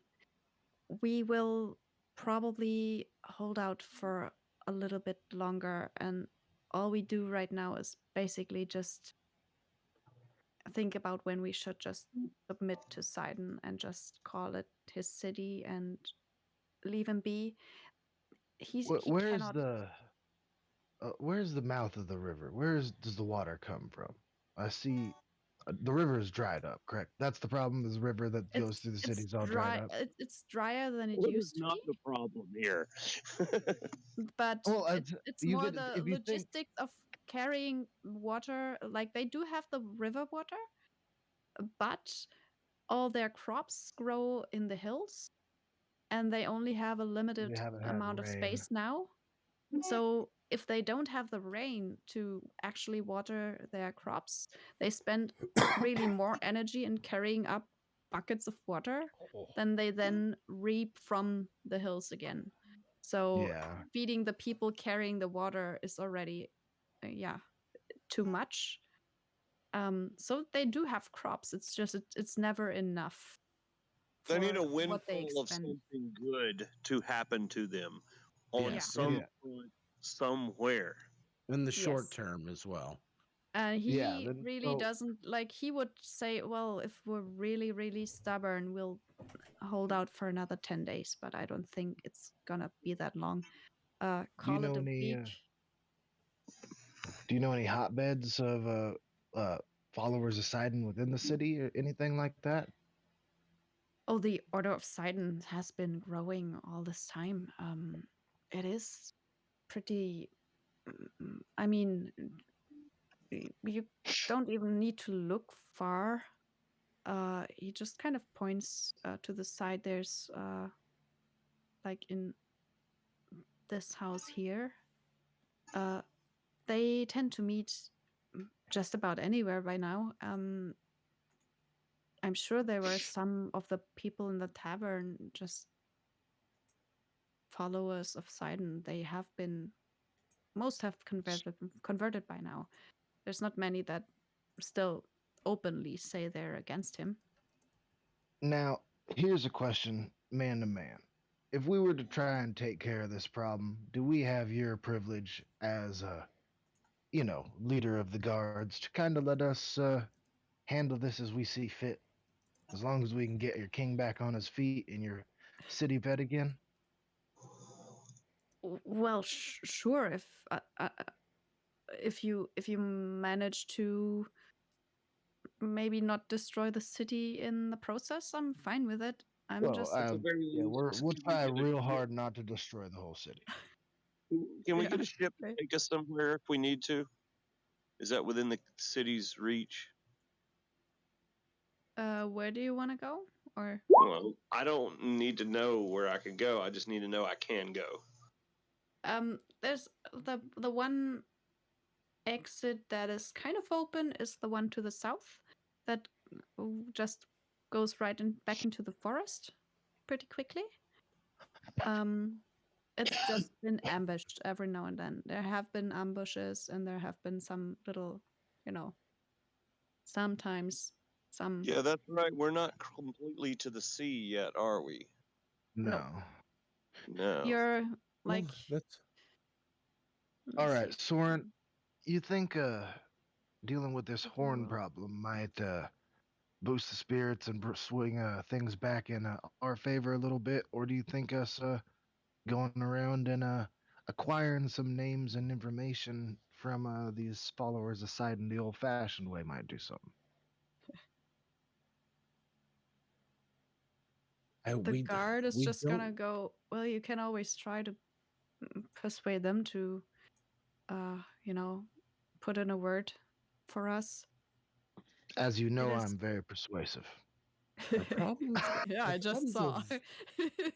we will probably hold out for a little bit longer, and all we do right now is basically just think about when we should just submit to Sidon and just call it his city and leave him be. He cannot. where's the mouth of the river? Does the water come from? I see the river is dried up, correct? That's the problem. Is the river that goes through the city is all dried up. It's drier than it what is used to not be, the problem here? but Well, it's you more could the if you think logistics of carrying water. Like they do have the river water, but all their crops grow in the hills, and they only have a they limited haven't had amount of rain. space now. So if they don't have the rain to actually water their crops, they spend really more energy in carrying up buckets of water than they then reap from the hills again. So Yeah. feeding the people carrying the water is already, too much. So they do have crops. It's just it's never enough They need a for what they windfall of expend. something good to happen to them on Yeah. some Yeah. front somewhere. In the short Yes. term as well. And Yeah. he Then really so doesn't like. He would say, "Well, if we're really, really stubborn, we'll hold out for another 10 days." But I don't think it's gonna be that long. do you Call it know a any week. do you know any hotbeds of followers of Sidon within the city or anything like that? Oh, the Order of Sidon has been growing all this time. It is pretty. I mean, you don't even need to look far. He just kind of points to the side. There's like in this house here. They tend to meet just about anywhere by now. I'm sure there were some of the people in the tavern just followers of Sidon. They have been, most have converted by now. There's not many that still openly say they're against him. Now, here's a question, man to man. If we were to try and take care of this problem, do we have your privilege as a, leader of the guards to kind of let us handle this as we see fit? As long as we can get your king back on his feet and your city fed again? Well, sure. If you manage to maybe not destroy the city in the process, I'm fine with it. I'm Well, just At the very yeah, least, we'll can we try get a real ship? hard not to destroy the whole city. Can we yeah. get a ship to Okay. take us somewhere if we need to? Is that within the city's reach? Where do you want to go? Or Well, I don't need to know where I can go. I just need to know I can go. there's the one exit that is kind of open is the one to the south that just goes right in back into the forest pretty quickly. It's just been ambushed every now and then. There have been ambushes and there have been some little, you know, sometimes some. Yeah, that's right. We're not completely to the sea yet, are we? No, No. No. you're Well, like, that's let me All see right, if I Soren, can you think dealing with this give you a horn roll. problem might boost the spirits and swing things back in our favor a little bit, or do you think us going around and acquiring some names and information from these followers aside in the old-fashioned way might do something? The guard is we just don't gonna go, well, you can always try to persuade them to, you know, put in a word for us. As you It know, is. I'm very persuasive. our problems Yeah, our I just problems are saw.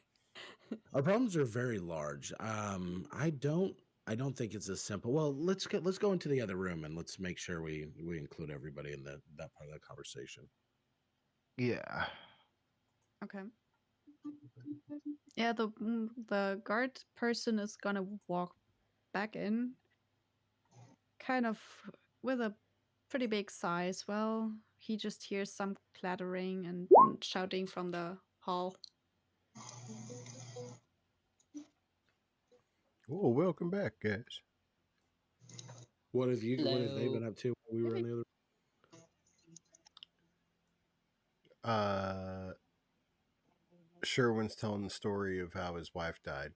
our problems are very large. I don't think it's as simple. Well, let's go into the other room and let's make sure we include everybody in that part of the conversation. Yeah. Okay. Yeah, the guard person is gonna walk back in, kind of with a pretty big sigh as well. He just hears some clattering and shouting from the hall. Oh, welcome back, guys. What have they Hello. been up to while we were in the other? Sherwin's telling the story of how his wife died.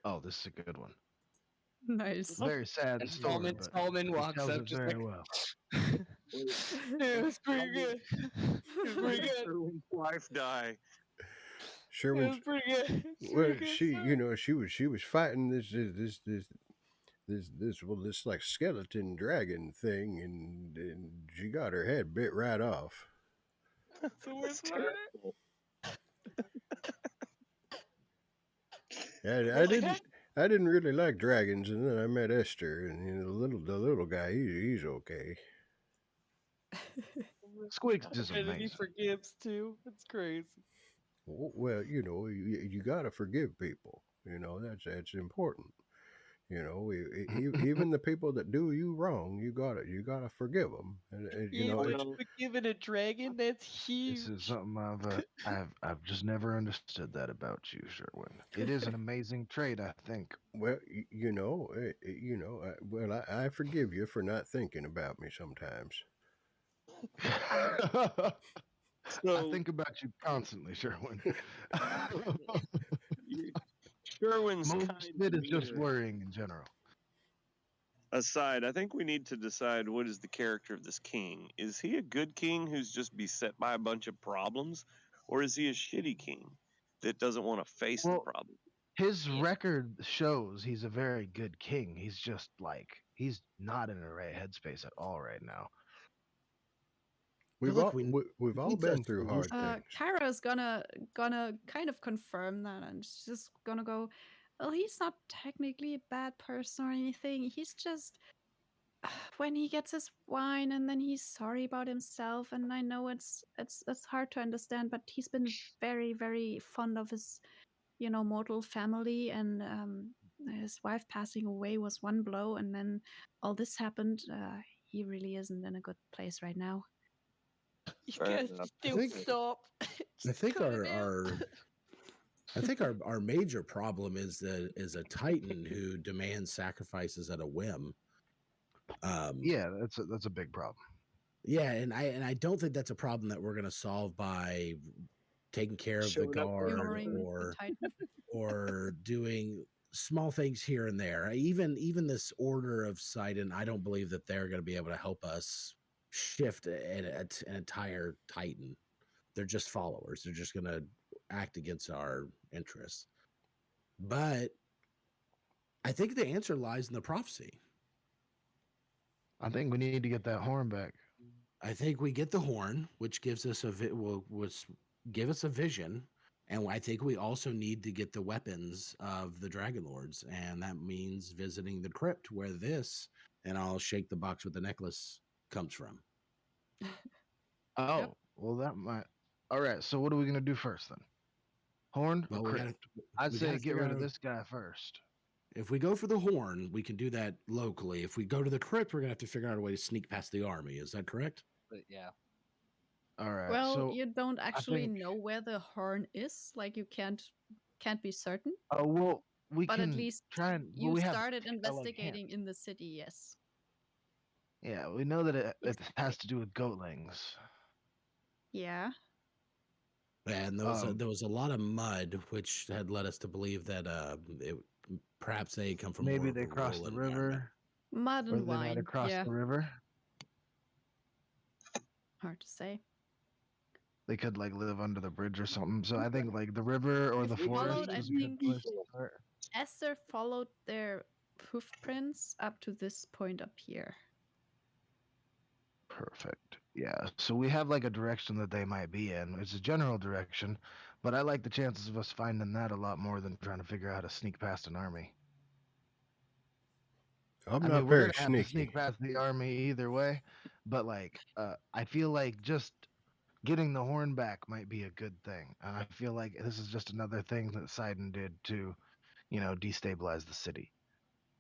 Oh, this is a good one. Nice. Very sad And story, but Stallman he walks tells up it just very like, well. yeah, it's pretty good. It was pretty good. Sherwin's wife die. It Sherwin's was pretty good. It's well, pretty good. she, sir. she was fighting this like skeleton dragon thing, and she got her head bit right off. That's the worst That's part. terrible. I Like, didn't. I didn't really like dragons, and then I met Esther, and the little guy, he's okay. Squeaks is and then he amazing. forgives too. It's crazy. Well, you got to forgive people. That's important. Even the people that do you wrong, you gotta forgive them. And Yeah, but Well, forgiving a dragon, that's This is huge. something I've just never understood that about you, Sherwin. It is an amazing trait, I think. well, well, I forgive you for not thinking about me sometimes. I so think about you constantly, Sherwin. you- Sherwin's Most kind of it is just demeanor worrying in general. aside, I think we need to decide what is the character of this king. Is he a good king who's just beset by a bunch of problems, or is he a shitty king that doesn't want to face the Well, problem? his Yeah. record shows he's a very good king. He's just like he's not in a right headspace at all right now. We've look, all we've all needs a been through hard things. Kyra's gonna kind of confirm that, and she's just gonna go, well, he's not technically a bad person or anything. He's just when he gets his wine and then he's sorry about himself, and I know it's hard to understand, but he's been very, very fond of his mortal family, and his wife passing away was one blow, and then all this happened. He really isn't in a good place right now. You Fair guys enough. just don't stop. I Just think cut it out. our major problem is a Titan who demands sacrifices at a whim. Yeah, that's a big problem. Yeah, and I don't think that's a problem that we're going to solve by taking care of the Showing up guard early. Humoring the or Titan. or doing small things here and there. Even this Order of Sidon, I don't believe that they're going to be able to help us shift an entire Titan. They're just followers. They're just going to act against our interests. But I think the answer lies in the prophecy. I think we need to get that horn back. I think we get the horn, which gives us will give us a vision, and I think we also need to get the weapons of the Dragon Lords, and that means visiting the crypt where this, and I'll shake the box with the necklace, comes from. Oh, well, that might. All right, so what are we gonna do first then? Horn or Well, crypt? I'd we say gotta get figure rid of out- this guy first. If we go for the horn, we can do that locally. If we go to the crypt, we're gonna have to figure out a way to sneak past the army. Is that correct? But yeah. All right, Well, so you don't actually think- know where the horn is. Like you can't be certain. well, we But can at least try and you we have started tell, like, investigating hints. in the city. Yes. Yeah, we know that it Yes. has to do with goatlings. Yeah. And there was a lot of mud, which had led us to believe that perhaps they come from Maybe more of they a crossed rural the environment. river, Mud or and they might wine. have crossed Yeah. the river. Hard to say. They could like live under the bridge or something. So I think like the river or If the we forest followed, I is a good think place to start. Esther followed their hoof prints up to this point up here. Perfect. Yeah. So we have like a direction that they might be in. It's a general direction, but I like the chances of us finding that a lot more than trying to figure out how to sneak past an army. I'm I not mean, we're very gonna have to sneaky. sneak past the army either way, but like, I feel like just getting the horn back might be a good thing. And I feel like this is just another thing that Sidon did to, destabilize the city.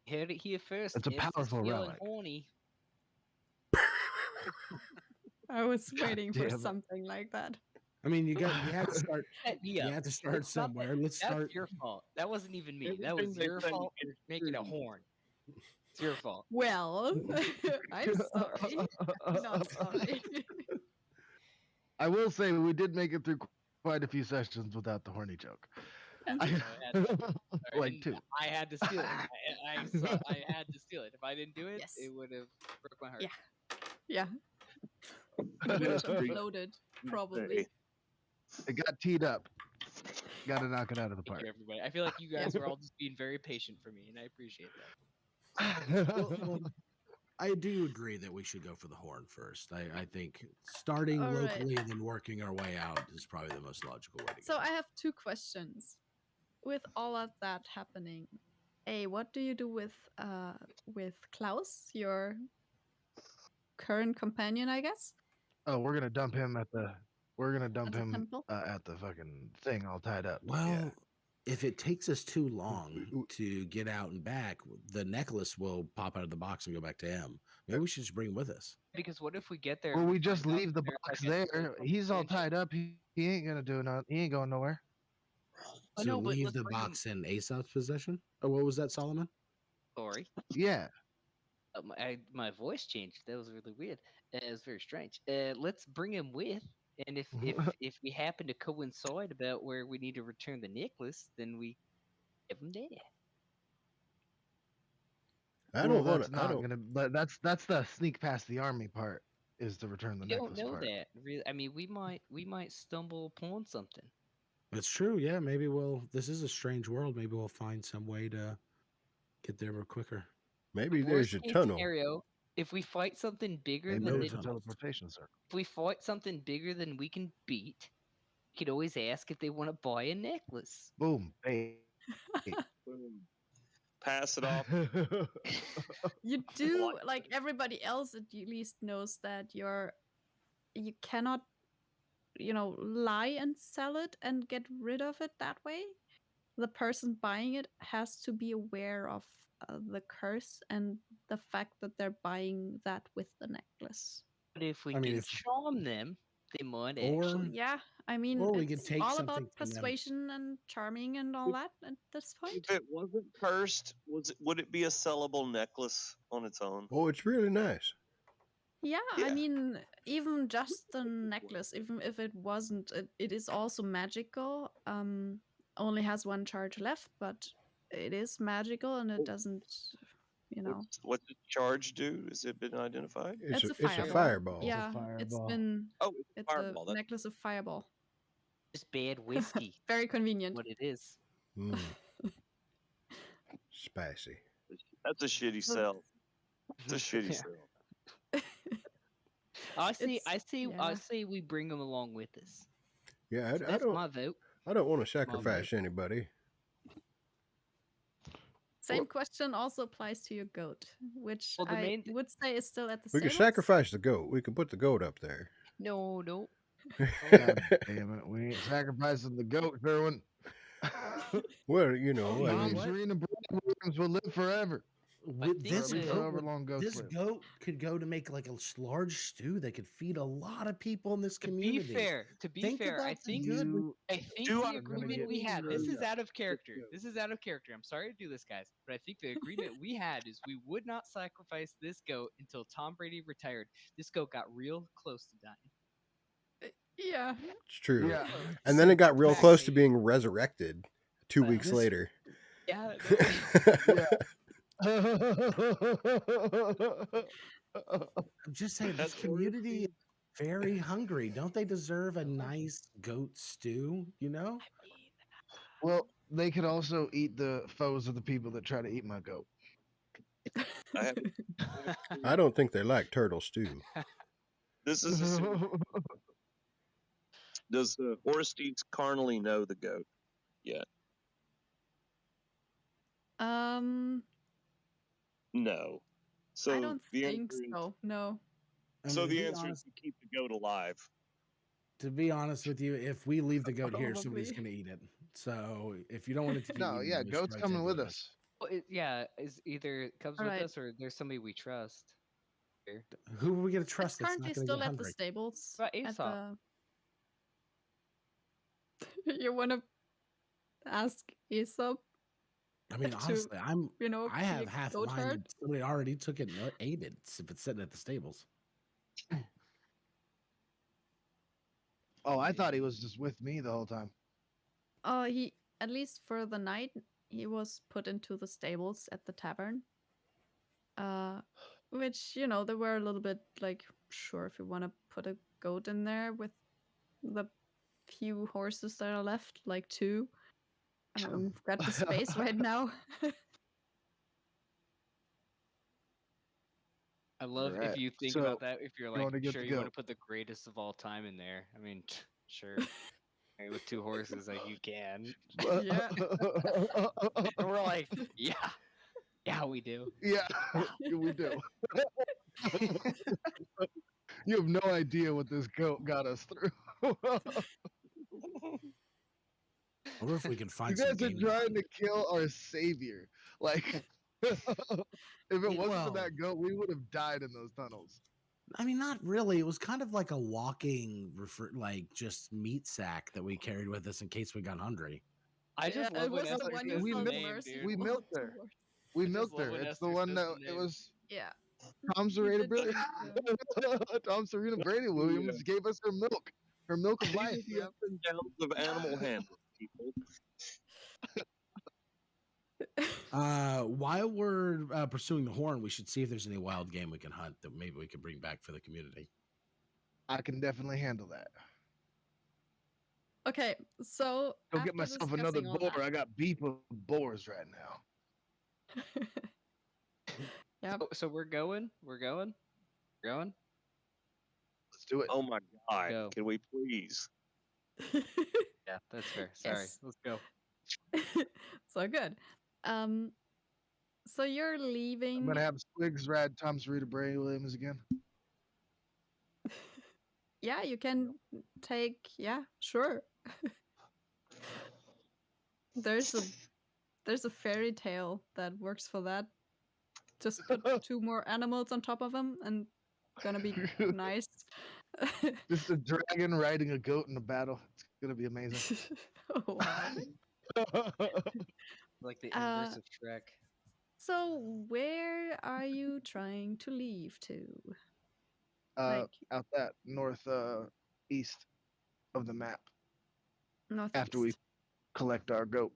Heard it here first. It's a Esther's powerful feeling relic. horny. I was waiting for damn it. something like that. I mean, you have to start. Set me You up. have to start It's not that- somewhere. Let's That's start. your fault. That wasn't even me. That Everything was they your say fault is for making a true. horn. It's your fault. Well, I'm sorry. Not sorry. I will say we did make it through quite a few sessions without the horny joke. That's Like and two. I had to steal it. I had to steal it. If I didn't do it, Yes. it would have broke my heart. Yeah. Yeah. It would have imploded, probably. It got teed up. Got to knock it out of the Thank park. you, everybody. I feel like you guys were all just being very patient for me, and I appreciate that. Well, I do agree that we should go for the horn first. I think starting All right. locally and then working our way out is probably the most logical way to So go. I have two questions. With all of that happening, what do you do with Klaus, your current companion, I guess? Oh, we're gonna dump him at the We're gonna dump At the him temple? at the fucking thing, all tied up. Well, if it takes us too w- long to get out and back, the necklace will pop out of the box and go back to him. Maybe we should just bring him with us. Because what if we get there? Well, and we find just out leave the they're, box like, at there. the He's all mansion? tied up. He ain't gonna do nothing. He ain't going nowhere. I So know, but leave let's the bring him. box in Aesop's possession. Oh, what was that, Solomon? Sorry. Yeah. My voice changed. That was really weird. It was very strange. Let's bring him with, and if we happen to coincide about where we need to return the necklace, then we have him there. I Well, don't want that's to. I not don't. gonna. But that's the sneak past the army part. Is to return the We don't necklace know part. that. Really, I mean, we might stumble upon something. That's true. Yeah, maybe we'll. This is a strange world. Maybe we'll find some way to get there more quicker. Maybe Worst there's a case tunnel. scenario, if we fight something bigger Maybe than there's they, a teleportation circle. if we fight something bigger than we can beat, we could always ask if they want to buy a necklace. Boom. Hey. Boom. Pass it off. You do What? like everybody else at least knows that you cannot, lie and sell it and get rid of it that way. The person buying it has to be aware of the curse and the fact that they're buying that with the necklace. But if we I mean, can if- charm them, they might Or- actually. Yeah, I mean, Or we could it's take all something about from them. persuasion and charming and all that at this point. If it wasn't cursed, would it be a sellable necklace on its own? Oh, it's really nice. Yeah, Yeah. I mean, even just the necklace, even if it wasn't, it is also magical. Only has one charge left, but it is magical and it doesn't, What's the charge do? Has it been identified? It's It's a, a it's a fireball. fireball. Yeah, it's fireball. been Oh, it's a it's fireball. a That's necklace of fireball. Just bad whiskey. Very convenient. What it is. Mm. Spicy. that's a shitty So- sell. It's a shitty Yeah. sell. I see. It's- I yeah. say we bring them along with us. Yeah, So I that's don't. my vote. I don't want to sacrifice anybody. Same Well- question also applies to your goat, which Well, the I main- would say is still at the We can stables. sacrifice the goat. We can put the goat up there. No, no. God damn it. We ain't sacrificing the goat, Sherwin. Well, you know, I Tom, mean, what? Serena Williams will live forever. With think this that- goat, However long goats this live. goat could go to make like a large stew that could feed a lot of people in this To be community. fair, Think I about the think good we- I think Do the I- agreement we had. This is out of character. This is out of character. I'm sorry to do this, guys, but I think the agreement we had is we would not sacrifice this goat until Tom Brady retired. This goat got real close to dying. Yeah. it's true. Yeah. And then it got real close to Exactly. being resurrected 2 Well, weeks this- later. Yeah. I'm just saying, this That's what it community is very hungry. Don't they deserve a nice goat stew? You know? Well, they could also eat the foes of the people that try to eat my goat. I have, I don't think they like turtle stew. this is a Does Orestes carnally know the goat? No. So I don't the think answer is- so. No. I So mean, to the be answer honest- is to keep the goat alive. To be honest with you, if we leave the goat here, somebody's Probably. going to eat it. So if you don't want it to keep No, eaten, yeah, just goat's try coming to with avoid it. us. Well, yeah, is either it comes with Alright. us or there's somebody we trust. Who are we going to It's trust that's currently not going to still get at the hungry? stables. What about at Aesop? You want to ask Aesop, I mean, to, honestly, I be have a half goat mine. herd? That somebody already took it and ate it if it's sitting at the stables. Oh, I thought he was just with me the whole time. He, at least for the night, he was put into the stables at the tavern. Which, they were a little bit like, sure, if you want to put a goat in there with the few horses that are left, like 2. We've got the space right now. I love if Alright, you think so about that. If you're you wanna like, get sure, the you want to goat. put the greatest of all time in there. I mean, sure. I mean, with 2 horses, like you can. Yeah. And we're like, yeah, yeah, we do. Yeah, we do. You have no idea what this goat got us through. Or if we can You find some guys are game. trying to kill our savior. Like, if it mean, wasn't for well- that goat, we would have died in those tunnels. I mean, not really. It was kind of like a walking, like just meat sack that we carried with us in case we got hungry. I just Yeah, love it when was Esther the one gives you the felt name, mercy We milked her. towards. We I just milked love her. when It's the Esther one says that the it name. was Yeah. Tom You Serena did Brady. Tom Serena Brady Williams gave us her milk of life. These are the ups and downs of animal handling, people. While we're pursuing the horn, we should see if there's any wild game we can hunt that maybe we could bring back for the community. I can definitely handle that. Okay, so Go get after myself another discussing all boar. that- I got beef with boars right now. Yep. So we're going. We're going. We're going. Let's do it. Oh my God! Go. Can we please? Yeah, that's fair. Sorry. Yes. Let's go. So good. So you're I'm leaving. gonna have Squigs ride Tom Serena Brady Williams again. Yeah, you can take. Yeah, sure. there's a fairy tale that works for that. Just put 2 more animals on top of him, and gonna be nice. Just a dragon riding a goat in a battle. It's gonna be amazing. Oh, wow. Like the Uh, inverse of Shrek. So where are you trying to leave to? Like Out that north east of the map northeast. after we collect our goat.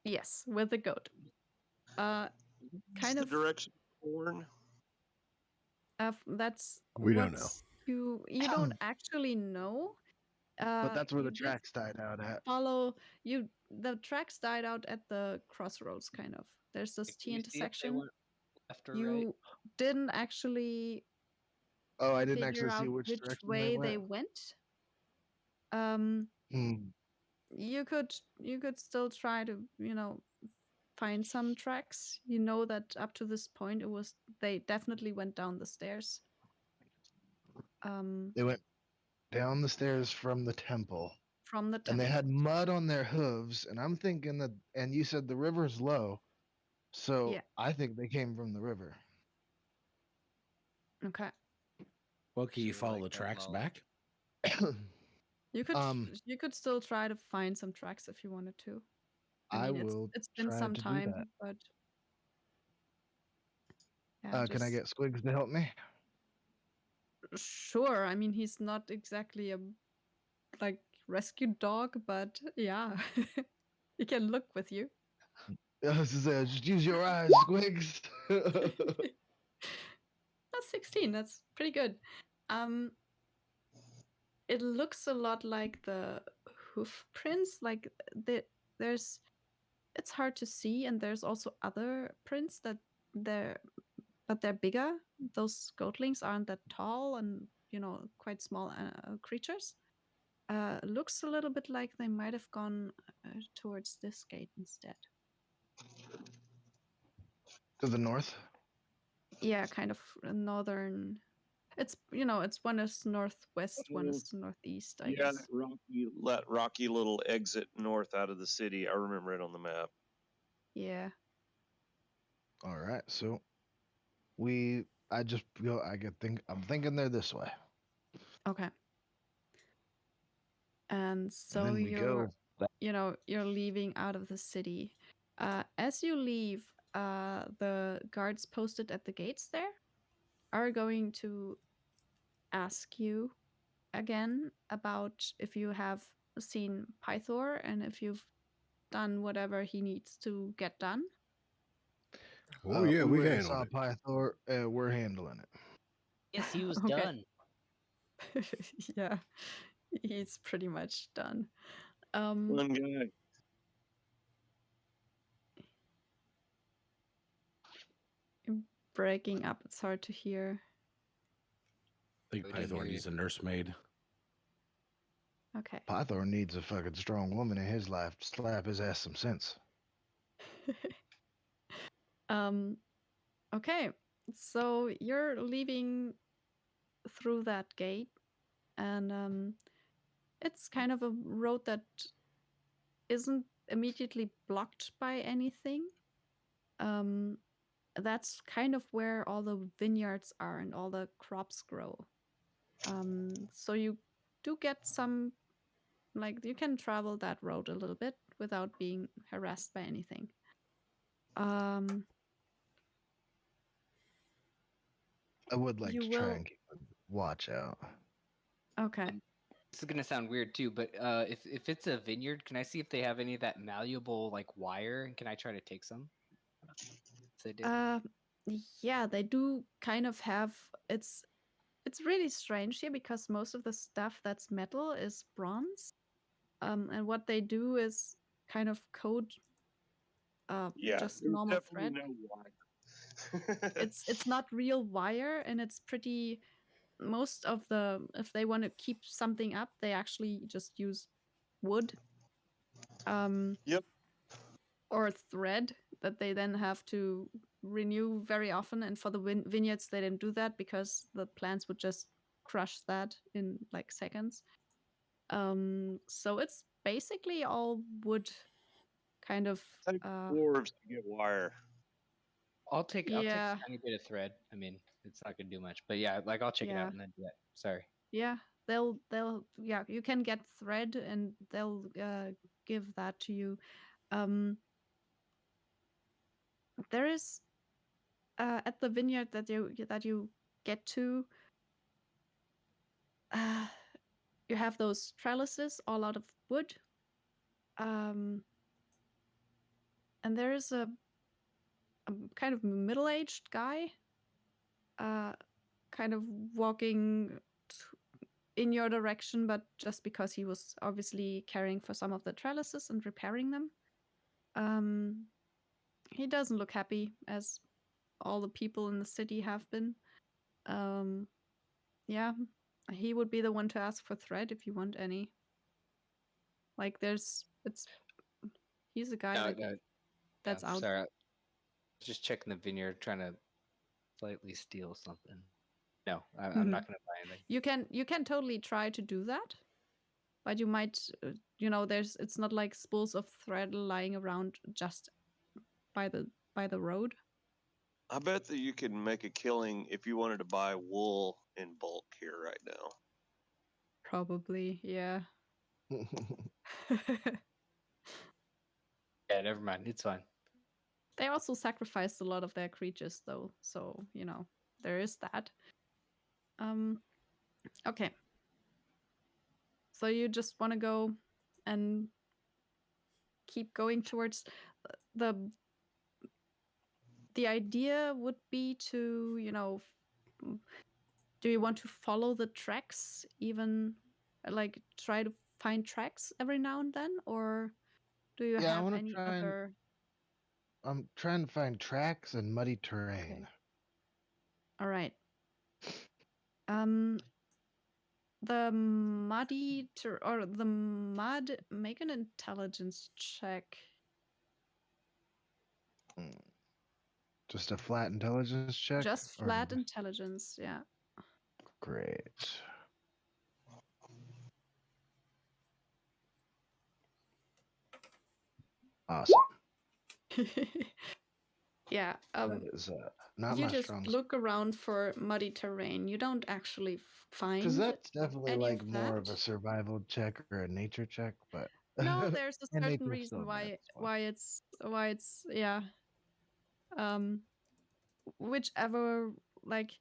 Yes, with the goat. Kind the of. direction of corn. That's We don't know. what's- You don't actually know. But that's where you the did tracks died out at. follow you. The tracks died out at the crossroads, kind of. There's this Like, T can we see if they intersection. went left or right? You didn't actually Oh, I didn't figure actually see out which which direction way they went. went. Um, Hmm. you could still try to find some tracks. You know that up to this point they definitely went down the stairs. They went down the stairs from the temple, From the and they temple. had mud on their hooves. And I'm thinking that, and you said the river's low, so Yeah. I think they came from the river. Okay. Well, can you Sure, follow like the that tracks knowledge. back? You could still try to find some tracks if you wanted to. I mean, will it's been try some to do time, that. but yeah, Can I just- get Squigs to help me? Sure. I mean, he's not exactly a like rescue dog, but yeah, he can look with you. Just use your eyes, Squigs. That's 16. That's pretty good. It looks a lot like the hoof prints. Like there's, it's hard to see, and there's also other prints that they're bigger. Those goatlings aren't that tall, and quite small creatures. Looks a little bit like they might have gone towards this gate instead. To the north. Yeah, kind of northern. It's it's one is northwest, one is northeast. I Yeah, guess. that rocky little exit north out of the city. I remember it on the map. Yeah. All right, so I'm thinking they're this way. Okay. And so And then we you're go. you're leaving out of the city. As you leave, the guards posted at the gates there are going to ask you again about if you have seen Pythor and if you've done whatever he needs to get done. Oh yeah, we already saw handled it. Pythor. We're handling it. Yes, he was Okay. done. Yeah, he's pretty much done. One guy. Breaking up, it's hard to hear. I think We didn't hear Pythor you. needs a nursemaid. Okay. Pythor needs a fucking strong woman in his life to slap his ass some sense. Okay, so you're leaving through that gate, and It's kind of a road that isn't immediately blocked by anything. That's kind of where all the vineyards are and all the crops grow. So you do get some, like, you can travel that road a little bit without being harassed by anything. Um, I would like you to try will. and keep a watch out. Okay. This is gonna sound weird too, but if it's a vineyard, can I see if they have any of that malleable like wire, and can I try to take some? If they do. Yeah, they do kind of have. It's really strange here because most of the stuff that's metal is bronze. And what they do is kind of coat Yeah, just there's normal definitely thread. no wire. It's not real wire, and it's pretty. Most of the, if they want to keep something up, they actually just use wood. Yep. Or thread that they then have to renew very often. And for the vineyards, they didn't do that because the plants would just crush that in like seconds. So it's basically all wood, kind of. Take dwarves to get wire. I'll take a Yeah, tiny bit of thread. I mean, it's not gonna do much, but yeah, like I'll check it yeah, out and then do that. Sorry. yeah. They'll yeah. You can get thread, and they'll give that to you. Um, there is at the vineyard that you get to. You have those trellises all out of wood. And there is a kind of middle-aged guy kind of walking in your direction, but just because he was obviously caring for some of the trellises and repairing them. He doesn't look happy, as all the people in the city have been. Yeah, he would be the one to ask for thread if you want any. Like, he's a guy that's out. Sorry. I was just checking the vineyard, trying to slightly steal something. No, I'm not gonna buy anything. You can totally try to do that, but you might, it's not like spools of thread lying around just by the road. I bet that you can make a killing if you wanted to buy wool in bulk here right now. Probably, yeah. Yeah, never mind. It's fine. They also sacrificed a lot of their creatures, though, so there is that. Okay. So you just want to go and keep going towards the idea would be to, do you want to follow the tracks, even like try to find tracks every now and then, or do you Yeah, I have want to any try and other? I'm trying to find tracks and muddy terrain. Okay. All right. The the mud, make an intelligence check. Just a flat intelligence check? Just or flat intelligence, yeah. Great. Awesome. Yeah. That is not you my just strong look around for muddy terrain. You don't actually find because that's definitely any like of more of that. a survival check or a nature check, but No, there's a and certain nature's reason still bad why as well. it's yeah. Whichever, like,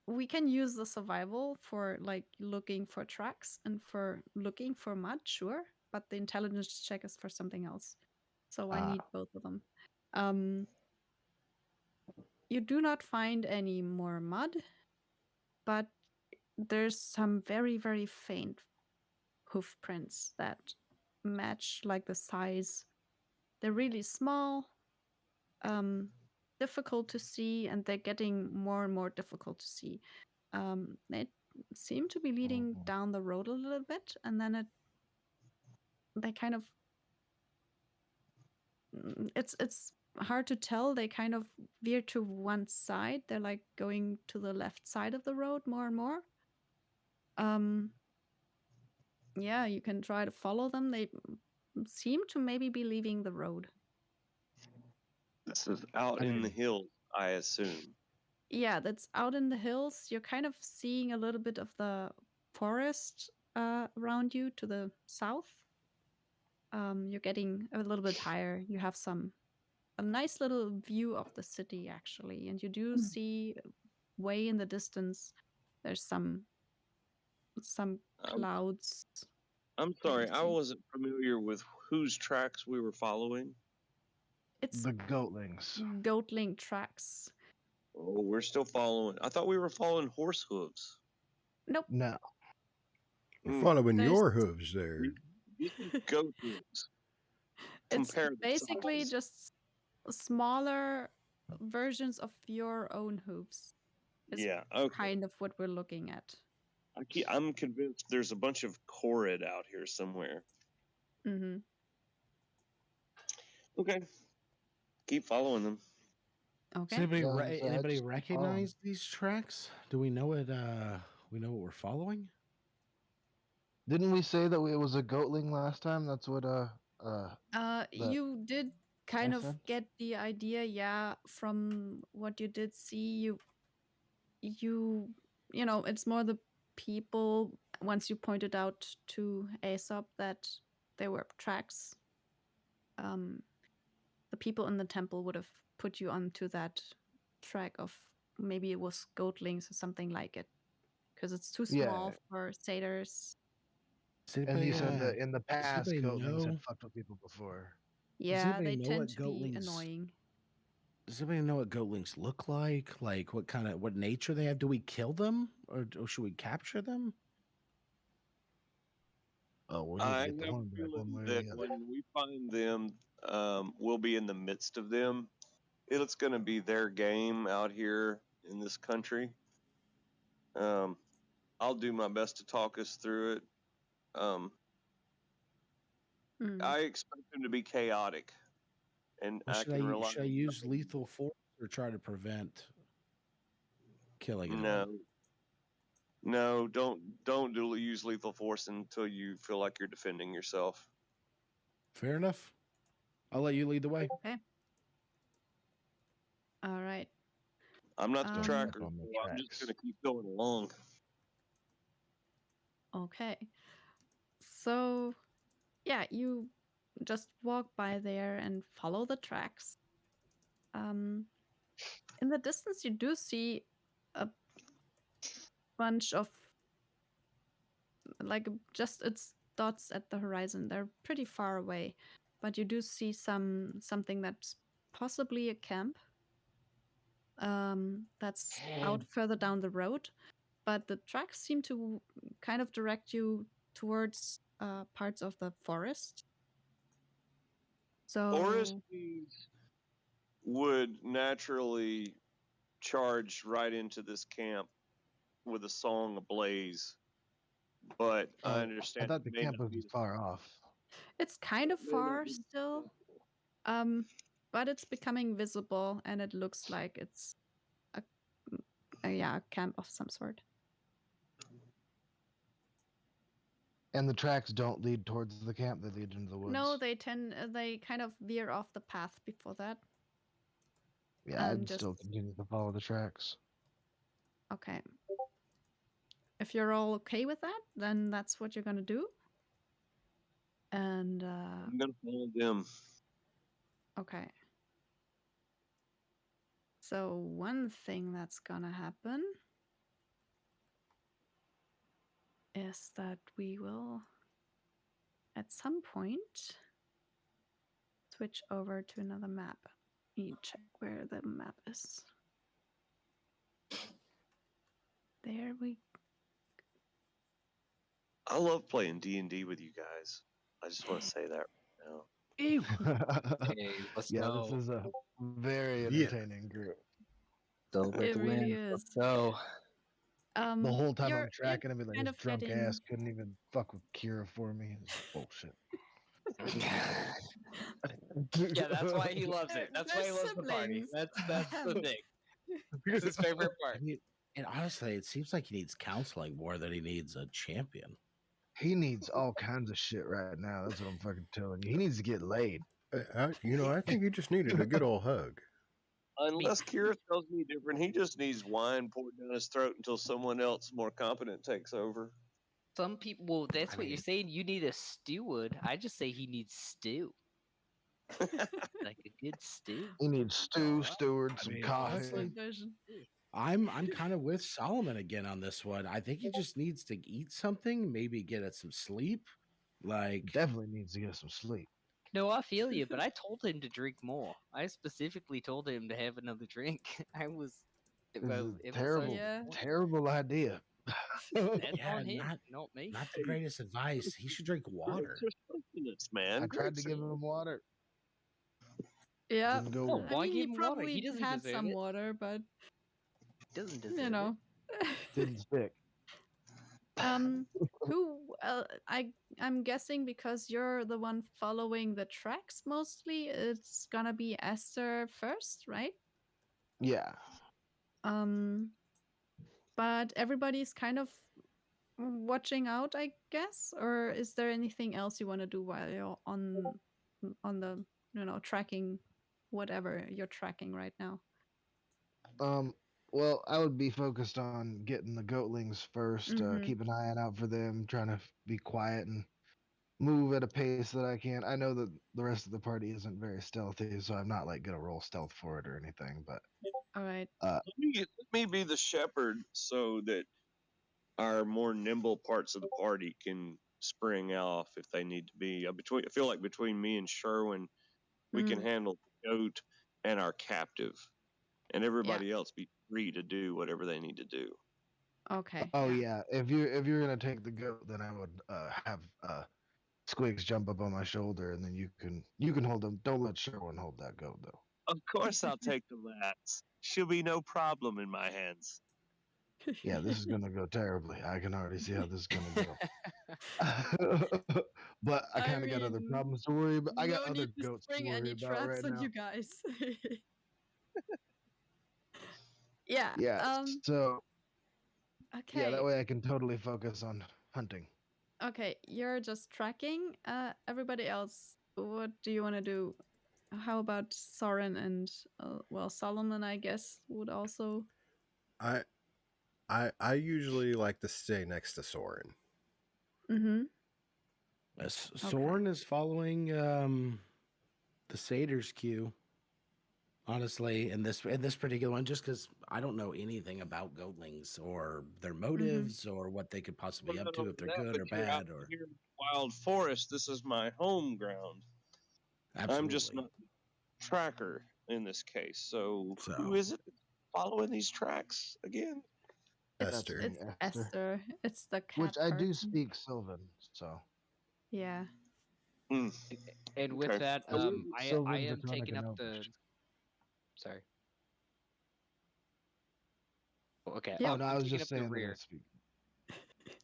we can use the survival for like looking for tracks and for looking for mud, sure, but the intelligence check is for something else. So I need both of them. You do not find any more mud, but there's some very, very faint hoof prints that match like the size. They're really small, difficult to see, and they're getting more and more difficult to see. They seem to be leading down the road a little bit, and then they kind of, it's hard to tell. They kind of veer to one side. They're like going to the left side of the road more and more. yeah, you can try to follow them. They seem to maybe be leaving the road. This is out I in the mean- hills, I assume. Yeah, that's out in the hills. You're kind of seeing a little bit of the forest around you to the south. You're getting a little bit higher. You have a nice little view of the city actually, and you do see way in the distance. There's some I'm, clouds. I'm you sorry, can I see. wasn't familiar with whose tracks we were following. It's The goatlings. Goatling tracks. Oh, we're still following. I thought we were following horse hooves. Nope. No. We're Mm, following There's- your hooves there. These are goat hooves. It's Compare the basically size. just smaller versions of your own hooves. Is Yeah, okay. kind of what we're looking at. I'm convinced there's a bunch of Corrid out here somewhere. Mm-hmm. Okay. Keep following them. Does Okay. anybody, Yeah, I was gonna say, I anybody just keep recognize these tracks? Do we know it? We know what we're following. Didn't we say that it was a goatling last time? That's what You did kind I of said? get the idea, yeah, from what you did see. You know, it's more the people. Once you pointed out to Aesop that there were tracks, the people in the temple would have put you onto that track of maybe it was goatlings or something like it, because it's too Yeah. small for satyrs. Does And anybody, you said that in the past anybody goatlings had know? fucked with people before. Yeah, anybody they know tend what to be goatlings- annoying. Does anybody know what goatlings look like? Like what nature they have? Do we kill them or should we capture them? Oh, we're I gonna have get the a horn back one feeling way or that the other. when we find them, we'll be in the midst of them. It's going to be their game out here in this country. I'll do my best to talk us through it. Mm. I expect them to be chaotic, and Or I should can rely. should I use lethal force or try to prevent killing anyone? No, don't use lethal force until you feel like you're defending yourself. Fair enough. I'll let you lead the way. All right. I'm not the Um, tracker, On the so I'm just tracks. going to keep going along. Okay. So, yeah, you just walk by there and follow the tracks. In the distance, you do see a bunch of just its dots at the horizon. They're pretty far away, but you do see something that's possibly a camp. That's out further down the road, but the tracks seem to kind of direct you towards parts of the forest. So Forest bees would naturally charge right into this camp with a song ablaze, but I I understand. thought the it may camp not was be- far off. it's kind of it may not far be- still, but it's becoming visible, and it looks like it's a camp of some sort. And the tracks don't lead towards the camp; they lead into the woods. No, they kind of veer off the path before that. Yeah, I'd just- still continue to follow the tracks. Okay. If you're all okay with that, then that's what you're gonna do. And I'm going to follow them. okay. So one thing that's gonna happen is that we will, at some point, switch over to another map. Let me check where the map is. There we I love playing D&D with you guys. I just want to say that right now. Hey, let's Yeah, go. this is a very Yeah. entertaining group. Celebrate It the really win. Let's is. go. The whole time you're I'm tracking him, like kind his of drunk getting- ass couldn't even fuck with Kira for me. It's bullshit. Yeah, that's why he loves it. They're- That's why he they're loves the party. siblings. That's the thing. That's his favorite part. And honestly, it seems like he needs counseling more than he needs a champion. He needs all kinds of shit right now. That's what I'm fucking telling you. He needs to get laid. I think he just needed a good old hug. Unless Kira tells me different, he just needs wine poured down his throat until someone else more competent takes over. Some people, well, that's I what you're mean- saying. You need a steward. I just say he needs stew, like a good stew. He needs stew, Alright. steward, I some mean, coffee. honestly, Version. I'm kind of with Solomon again on this one. I think he just needs to eat something, maybe get some sleep. Like Definitely needs to get some sleep. No, I feel you, but I told him to drink more. I specifically told him to have another drink. I was, It's well, a it was terrible, Yeah. terrible idea. That's yeah, on him, not not me. not the greatest advice. He should drink water. It's sustenance, man. I tried to Drink give him water. Yeah. Didn't go No, well. why I mean, give he him water? probably He doesn't had deserve some it. water, but Doesn't deserve you it. know. Didn't stick. Who? I'm guessing because you're the one following the tracks mostly. It's gonna be Esther first, right? Yeah. But everybody's kind of watching out, I guess. Or is there anything else you want to do while you're on the tracking, whatever you're tracking right now? Well, I would be focused on getting the goatlings first. Mhm. Keep an eye out for them. Trying to be quiet and move at a pace that I can. I know that the rest of the party isn't very stealthy, so I'm not like gonna roll stealth for it or anything. But All right. Let me be the shepherd so that our more nimble parts of the party can spring off if they need to be. I feel like between me and Sherwin, we can handle the goat and our captive, and everybody else be free to do whatever they need to do. Okay. oh yeah, if you're gonna take the goat, then I would have Squigs jump up on my shoulder, and then you can hold him. Don't let Sherwin hold that goat though. Of course, I'll take the lads. She'll be no problem in my hands. Yeah, this is gonna go terribly. I can already see how this is gonna go. But I I kind of got other mean, problems to worry about. I got no other need to goats to spring worry any about traps right on now. you guys. Yeah. Yeah. So Okay. yeah, that way I can totally focus on hunting. Okay, you're just tracking. Everybody else, what do you want to do? How about Soren and Solomon? I guess would also. I usually like to stay next to Soren. Mm-hmm. Soren is following the satyr's cue. Honestly, in this particular one, just because I don't know anything about goatlings or their motives or what they could possibly be up to, if they're good or bad or Here in the wild forest, this is my home ground. absolutely. I'm just not the tracker in this case. So who is it following these tracks again? Esther. It's Esther. It's the cat. Which I do person. speak Sylvan, so. Yeah. And with Okay. that, I speak I Sylvan, am Draconic, taking and up the. Elvish. Sorry. Okay. Yeah. Oh no, I I'm was taking just up the saying that I rear. speak.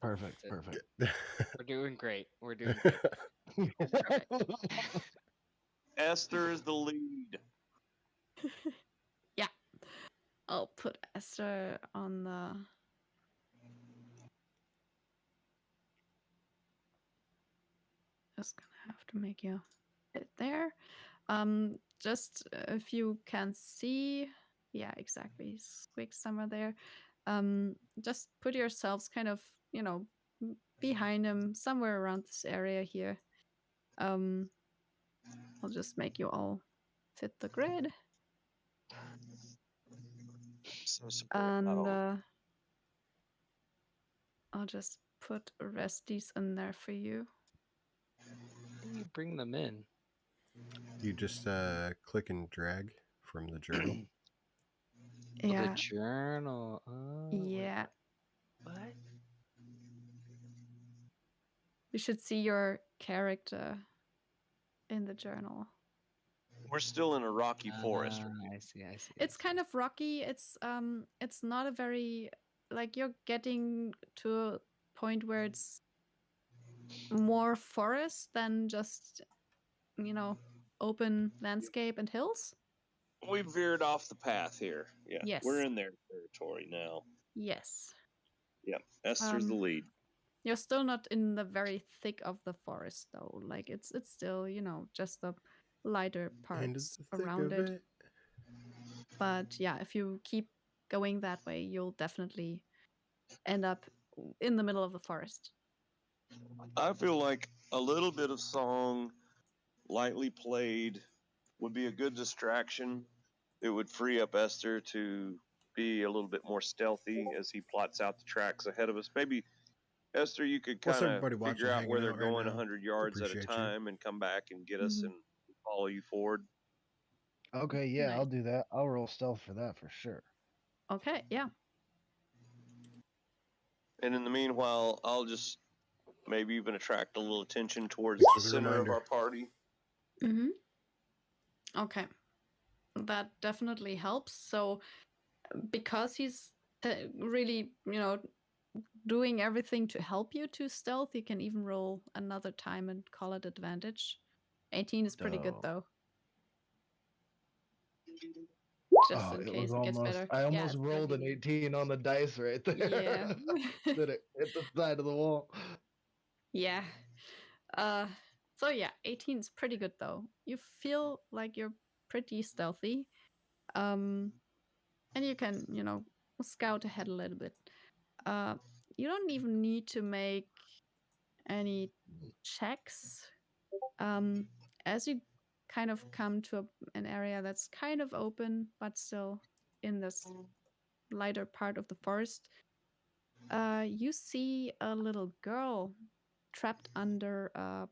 Perfect, That's perfect. We're doing great. We're doing great. Esther is the lead. Yeah. I'll put Esther on the. Just gonna have to make you it there. Just if you can see, yeah, exactly. Squeak somewhere there. Just put yourselves kind of, behind him, somewhere around this area here. I'll just make you all fit the grid. And I'll just put resties in there for you. How do you bring them in? You just click and drag from the journal. Oh, Yeah. the journal. Oh, Yeah. What? You should see your character in the journal. We're still in a rocky forest. I see. It's kind of rocky. It's not a very, like, you're getting to a point where it's more forest than just, open landscape and hills. We veered off the path here. Yeah. Yes. We're in their territory now. Yes. Yeah. Esther's the lead. You're still not in the very thick of the forest though. Like it's still, just the lighter Into parts the thick around of it. it. But yeah, if you keep going that way, you'll definitely end up in the middle of the forest. I feel like a little bit of song, lightly played, would be a good distraction. It would free up Esther to be a little bit more stealthy as he plots out the tracks ahead of us. Maybe, Esther, you could What's kind of everybody watching, figure out where hanging they're out right going now? 100 yards at a Appreciate you. time and come back and get us Mhm. and follow you forward. Okay, yeah, I'll Nice. do that. I'll roll stealth for that for sure. Okay, yeah. And in the meanwhile, I'll just maybe even attract a little attention towards Just the a good center of reminder. our party. Mm-hmm. Okay. That definitely helps. So because he's really, doing everything to help you to stealth, you can even roll another time and call it advantage. 18 is pretty good Dope. though. Just Oh, in it case was it gets almost. better. I Yeah, almost it's rolled an pretty. 18 on the dice right there. Yeah. Did it hit the side of the wall? Yeah. So yeah, 18 is pretty good though. You feel like you're pretty stealthy. And you can, scout ahead a little bit. You don't even need to make any checks. As you kind of come to an area that's kind of open, but still in this lighter part of the forest, you see a little girl trapped under a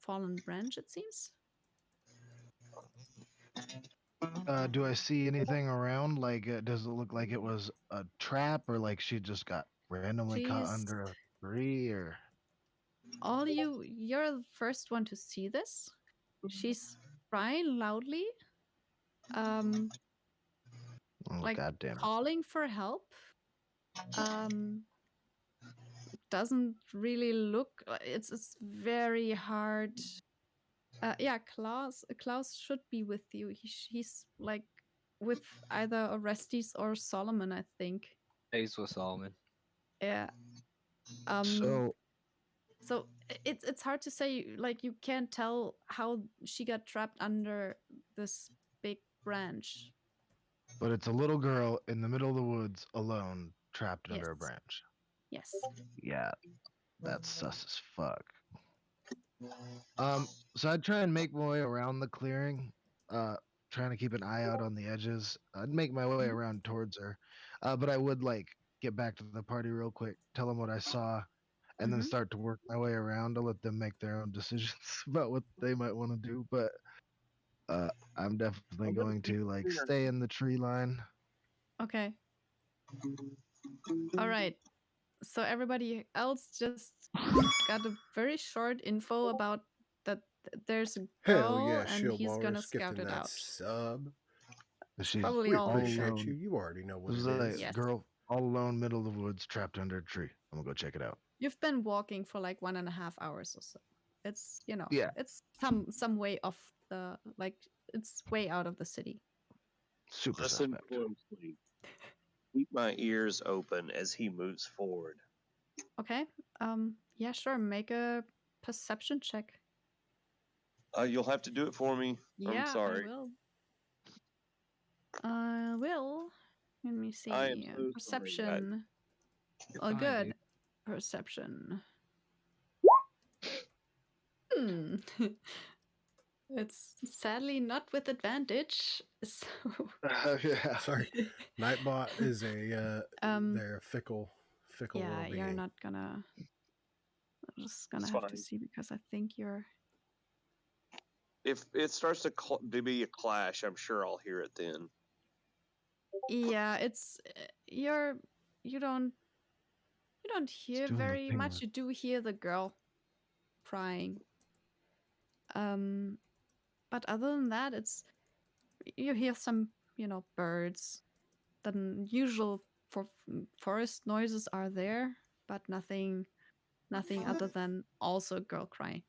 fallen branch, it seems. Do I see anything around? Like, does it look like it was a trap, or like she just got randomly caught She's under a tree, or? you're the first one to see this. She's crying loudly, um, Oh, like God damn it! calling for help. Um, doesn't really look. It's very hard. Yeah, Klaus should be with you. He's like with either Orestes or Solomon, I think. He's with Solomon. Yeah. Um. So, So it's hard to say. Like you can't tell how she got trapped under this big branch. but it's a little girl in the middle of the woods, alone, trapped Yes. under a branch. Yes. Yeah, that's sus as fuck. So I'd try and make my way around the clearing, uh, trying to keep an eye out on the edges. I'd make my way Mhm. around towards her, but I would like get back to the party real quick, tell them what I saw, and then Mhm. start to work my way around to let them make their own decisions about what they might want to do. But I'm definitely going to like stay in the tree line. Okay. All right. So everybody else just got a very short info about that there's a Hell girl yeah, and Shield he's gonna Walrus scout gifting it that out. sub. It's She's probably We all all appreciate you. alone. You already know what This is it a is. Yes. girl all alone, middle of the woods, trapped under a tree. I'm gonna go check it out. You've been walking for like 1.5 hours or so. It's Yeah, it's some way off the like it's way out of the city. super Listen suspect. closely. Keep my ears open as he moves forward. Okay. Yeah, sure. Make a perception check. You'll have to do it for me. I'm Yeah, sorry. I will. I will. Let me see. I am so sorry, guys. Perception. You're Oh, fine, good. dude. Perception. Hmm. It's sadly not with advantage. So Yeah. Sorry, Nightbot is a they're fickle yeah, little being. you're not gonna. I'm just gonna It's have to fine. see because I think you're. If it starts to be a clash, I'm sure I'll hear it then. Yeah, it's you're. You don't hear doing the very thing much. with- You do hear the girl crying. But other than that, it's you hear some birds. The usual forest noises are there, but nothing other than also a girl crying.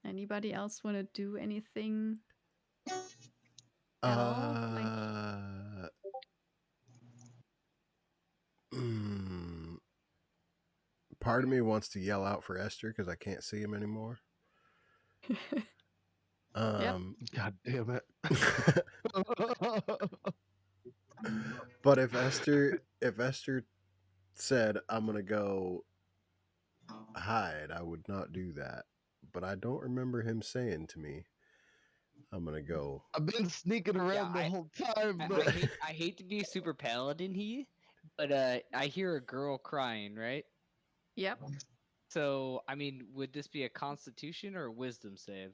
Anybody else want to do anything? at all? Like, Mm, part of me wants to yell out for Esther because I can't see him anymore. God damn it. But if Esther said I'm gonna go hide, I would not do that. But I don't remember him saying to me, I'm gonna go. I've been sneaking around the I- whole time, I but hate I hate to be super paladin he, but I hear a girl crying, right? yep. So I mean, would this be a Constitution or a Wisdom save?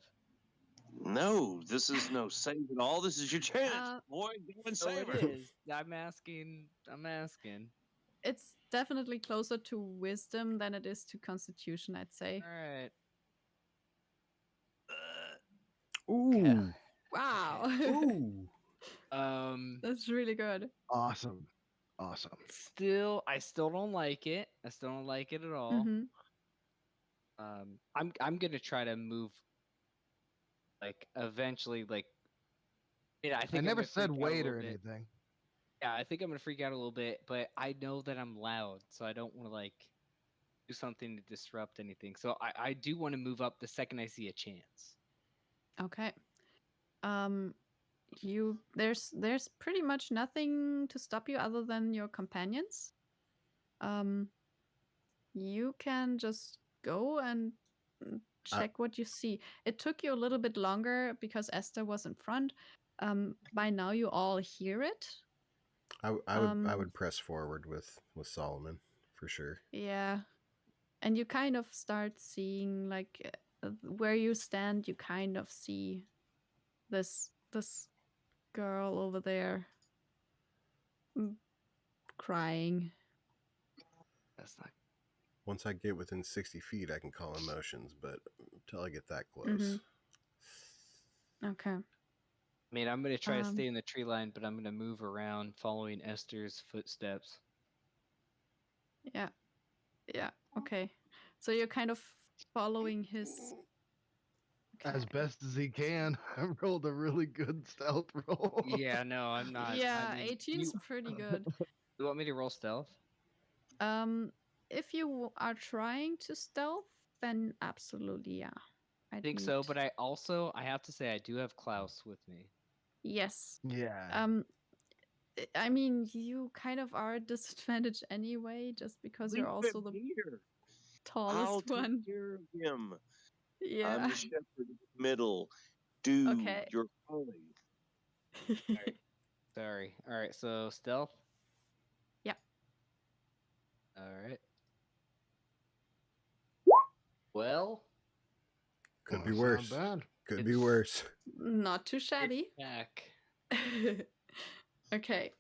No, this is no save at all. This is your chance, boy. Go and So save it her. is. I'm asking. It's definitely closer to wisdom than it is to constitution, I'd say. All right. Ooh, Wow. ooh. That's really good. awesome. I still don't like it. I still don't like it at all. Mhm. I'm gonna try to move. Like eventually, like. Yeah, I think I I'm never gonna said freak out a wait little or bit. anything. Yeah, I think I'm gonna freak out a little bit, but I know that I'm loud, so I don't want to like do something to disrupt anything. So I do want to move up the second I see a chance. Okay. There's pretty much nothing to stop you other than your companions. You can just go and check what you see. It took you a little bit longer because Esther was in front. By now you all hear it. I would press forward with Solomon for sure. Yeah. And you kind of start seeing like where you stand, you kind of see this girl over there crying. That's not. Once I get within 60 feet, I can call emotions, but until I get that close. Mm-hmm. Okay. I mean, I'm gonna try to stay in the tree line, but I'm gonna move around following Esther's footsteps. Yeah. Yeah. Okay. So you're kind of following his. As Okay. best as he can. I rolled a really good stealth roll. Yeah, no, I'm not. Yeah, I mean, 18 is pretty good. You want me to roll stealth? If you are trying to stealth, then absolutely, yeah. I think so, but I have to say I do have Klaus with me. Yes. Yeah. I mean, you kind of are at disadvantage anyway, just because you're also the tallest I'll one. take care of him. Yeah. I'm the shepherd in the middle. Dude, Okay. you're calling. Sorry. All right, so stealth. Yeah. All right. Well, Could be That's worse. not bad. Could be worse. Not too shabby. back. Okay.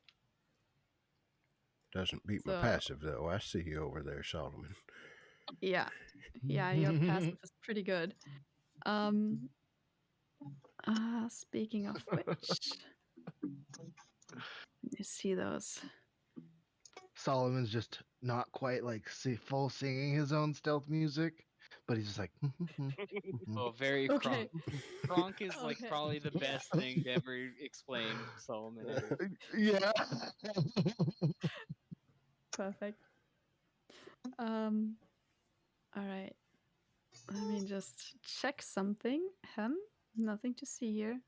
Doesn't beat my So- passive though. I see you over there, Solomon. Yeah. Yeah, your passive is pretty good. Speaking of which, you see those. Solomon's just not quite like full singing his own stealth music, but he's just like. Oh, very Okay. Kronk is like Okay. probably the best thing to ever explain Solomon. ever. Yeah. Perfect. All right. Let me just check something. Nothing to see here.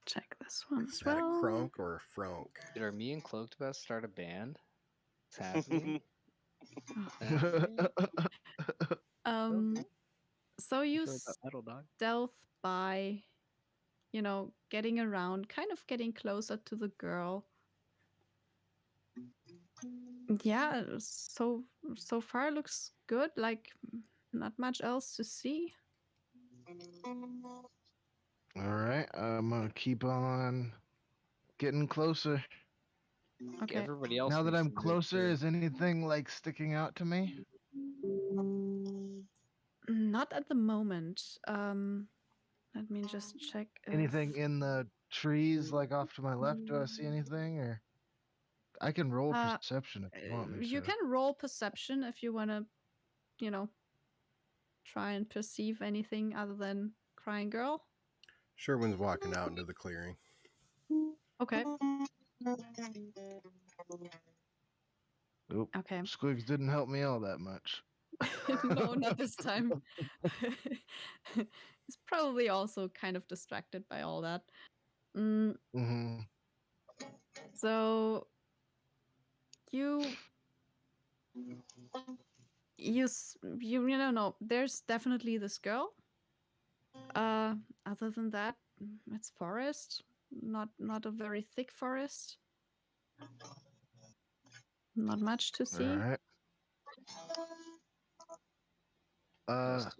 Check this one Is as that well. a Kronk or a Frank? Dude, are me and Cloaked about to start a band? What's happening? So you Sure about metal, dog. stealth by, getting around, kind of getting closer to the girl. Yeah, so far looks good. Like, not much else to see. All right, I'm gonna keep on getting closer. Okay. Everybody else. Now that needs I'm to move, closer, too. is anything like sticking out to me? Not at the moment. Let me just check. Anything in the trees, like off to my left? Do I see anything? Or I can roll perception if you want me to. You can roll perception if you want to, try and perceive anything other than crying girl? Sherwin's walking out into the clearing. Okay. Oop. Okay. Squigs didn't help me all that much. No, not this time. He's probably also kind of distracted by all that. Mm-hmm. So you know, there's definitely this girl. Other than that, it's forest. Not a very thick forest. Not much to All see. right. Well,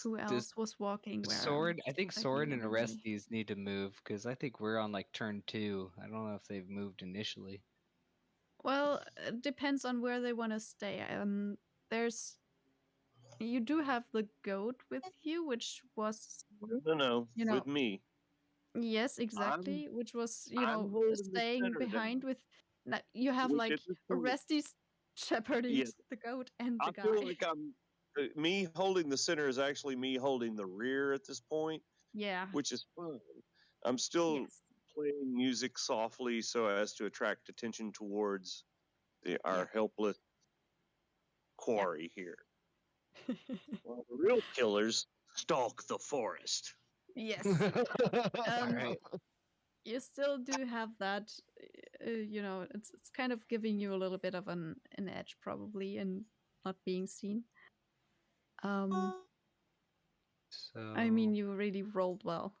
Who else was walking where? Soren? I think I Soren and remember any. Orestes need to move because I think we're on like turn 2. I don't know if they've moved initially. Well, it depends on where they want to stay. You do have the goat with you, which was, No, you know, with me. yes, exactly, which was, I'm holding the staying center behind down. with. You have Which like at this point, Orestes shepherding yes, the goat and I the guy. feel like me holding the center is actually me holding the rear at this point, Yeah. which is fine. I'm still Yes. playing music softly so as to attract attention towards our Yep. helpless quarry here. While the real killers stalk the forest. Yes. All right. You still do have that. It's kind of giving you a little bit of an edge probably in not being seen. I mean, you really rolled well.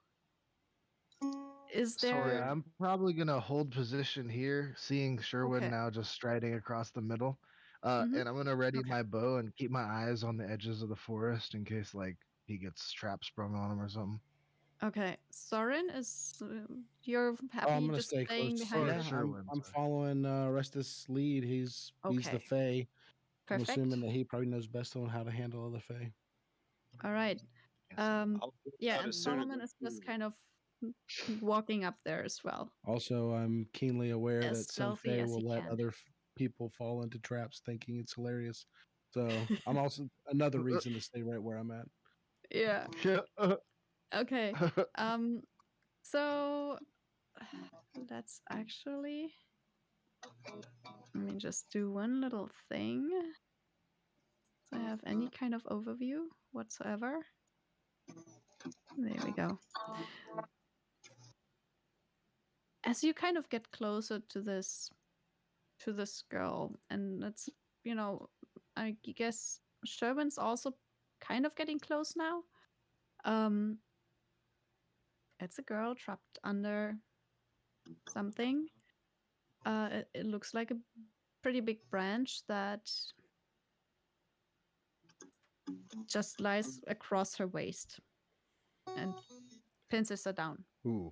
Is there? Yeah, I'm probably gonna hold position here, seeing Sherwin Okay. now just striding across the middle. Mhm. And I'm gonna ready Okay. my bow and keep my eyes on the edges of the forest in case like he gets traps sprung on him or something. Okay, Soren is. You're Oh, happy I'm gonna just stay staying close. behind Or Yeah, it? Sherwin, I'm sorry. following Restus' lead. He's the Okay. Fae. I'm Perfect. assuming that he probably knows best on how to handle the Fae. All right. I'll get Yeah, out and as soon as Solomon I is just can. kind of walking up there as well, Also, I'm keenly aware as that some stealthy Fae as he will let can. other people fall into traps thinking it's hilarious. So I'm also another reason to stay right where I'm at. Yeah. Yeah. Okay. So let's actually. Let me just do one little thing. So I have any kind of overview whatsoever. There we go. As you kind of get closer to this girl, and it's, I guess Sherwin's also kind of getting close now. It's a girl trapped under something. It looks like a pretty big branch that just lies across her waist and pinches her down. Ooh.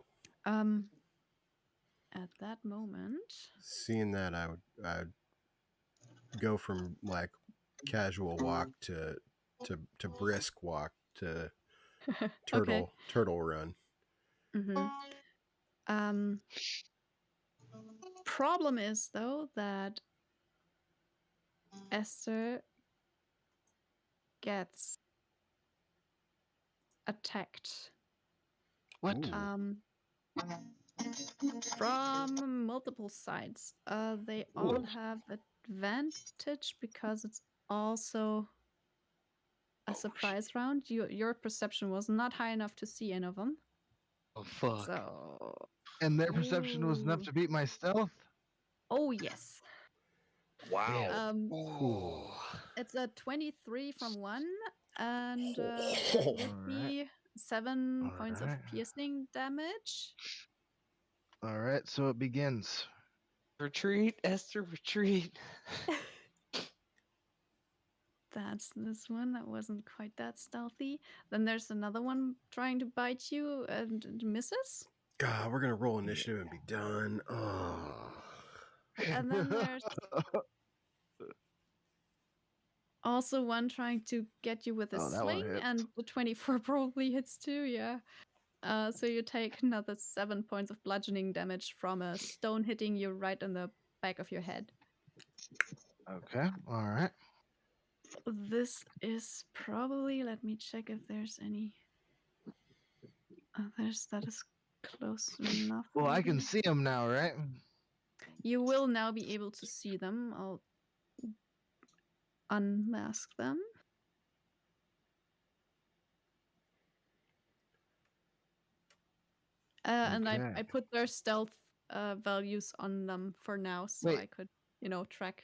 At that moment, Seeing that, I'd go from like casual walk to brisk walk to okay. turtle run. Problem is though that Esther gets attacked. What? Ooh. From multiple sides. They all have advantage because it's also a surprise round. Your perception was not high enough to see any of them. Oh fuck! So. And their perception was enough Ooh. to beat my stealth? Oh yes. Wow. Ooh. It's a 23 from one, and that would Alright. be 7 points of Alright. piercing damage. Alright, so it begins. Retreat, Esther, retreat. That's this one. That wasn't quite that stealthy. Then there's another one trying to bite you and misses. God, we're gonna roll initiative and be done. Oh. And then there's also one trying to get you with a Oh, that one sling, hits. and the 24 probably hits too, yeah. So you take another 7 points of bludgeoning damage from a stone hitting you right in the back of your head. Okay, alright. This is probably. Let me check if there's any others that is close enough. Well, I can maybe. see them now, right? You will now be able to see them. I'll unmask them. And I Okay. put their stealth values on them for now, so Wait. I could, track.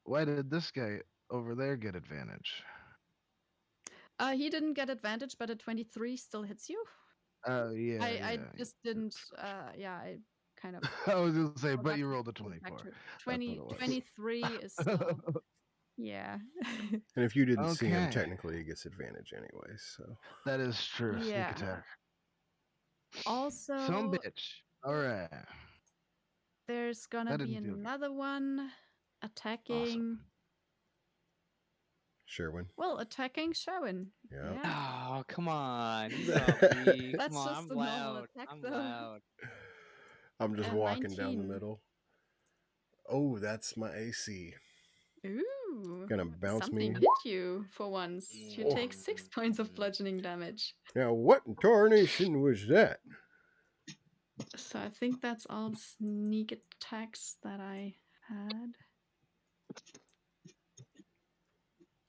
Why did this guy over there get advantage? He didn't get advantage, but a 23 still hits you. Oh yeah, I yeah. just didn't. I kind of. I was gonna say, but forgot you to rolled a go back 24. to it. That's what it was. 23 is still. Yeah. And if you didn't see him, Okay. technically he gets advantage anyway. So That is true. Yeah. Sneak attack. Also, Some bitch. All right. there's gonna That be didn't feel good. another one attacking. Sherwin. Well, attacking Sherwin. Yeah. Yeah. Oh, come on. He's all big. That's Come on, just I'm a normal loud. attack, I'm though. loud. I'm just And walking down the 19. middle. Oh, that's my AC. Ooh. Gonna bounce Something me. hit you for once. You take 6 points of Mm. bludgeoning damage. Now, what in tarnation was that? So I think that's all the sneak attacks that I had.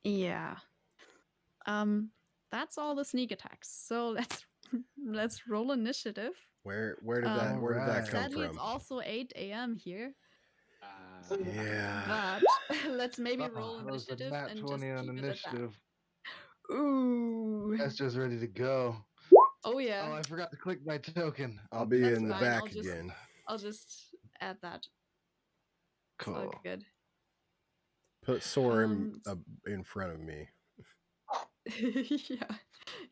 Yeah. That's all the sneak attacks. So let's roll initiative. Where did that All right. come Sadly, from? it's also 8 a.m. here. Yeah. But let's maybe roll That was a initiative nat and 20 just on keep it at that. initiative. Ooh. That's just ready to go. Oh yeah. Oh, I forgot to click my token. I'll be That's in the fine, back again. I'll just add that. It's all Cool. good. Put Soren in front of me. Yeah.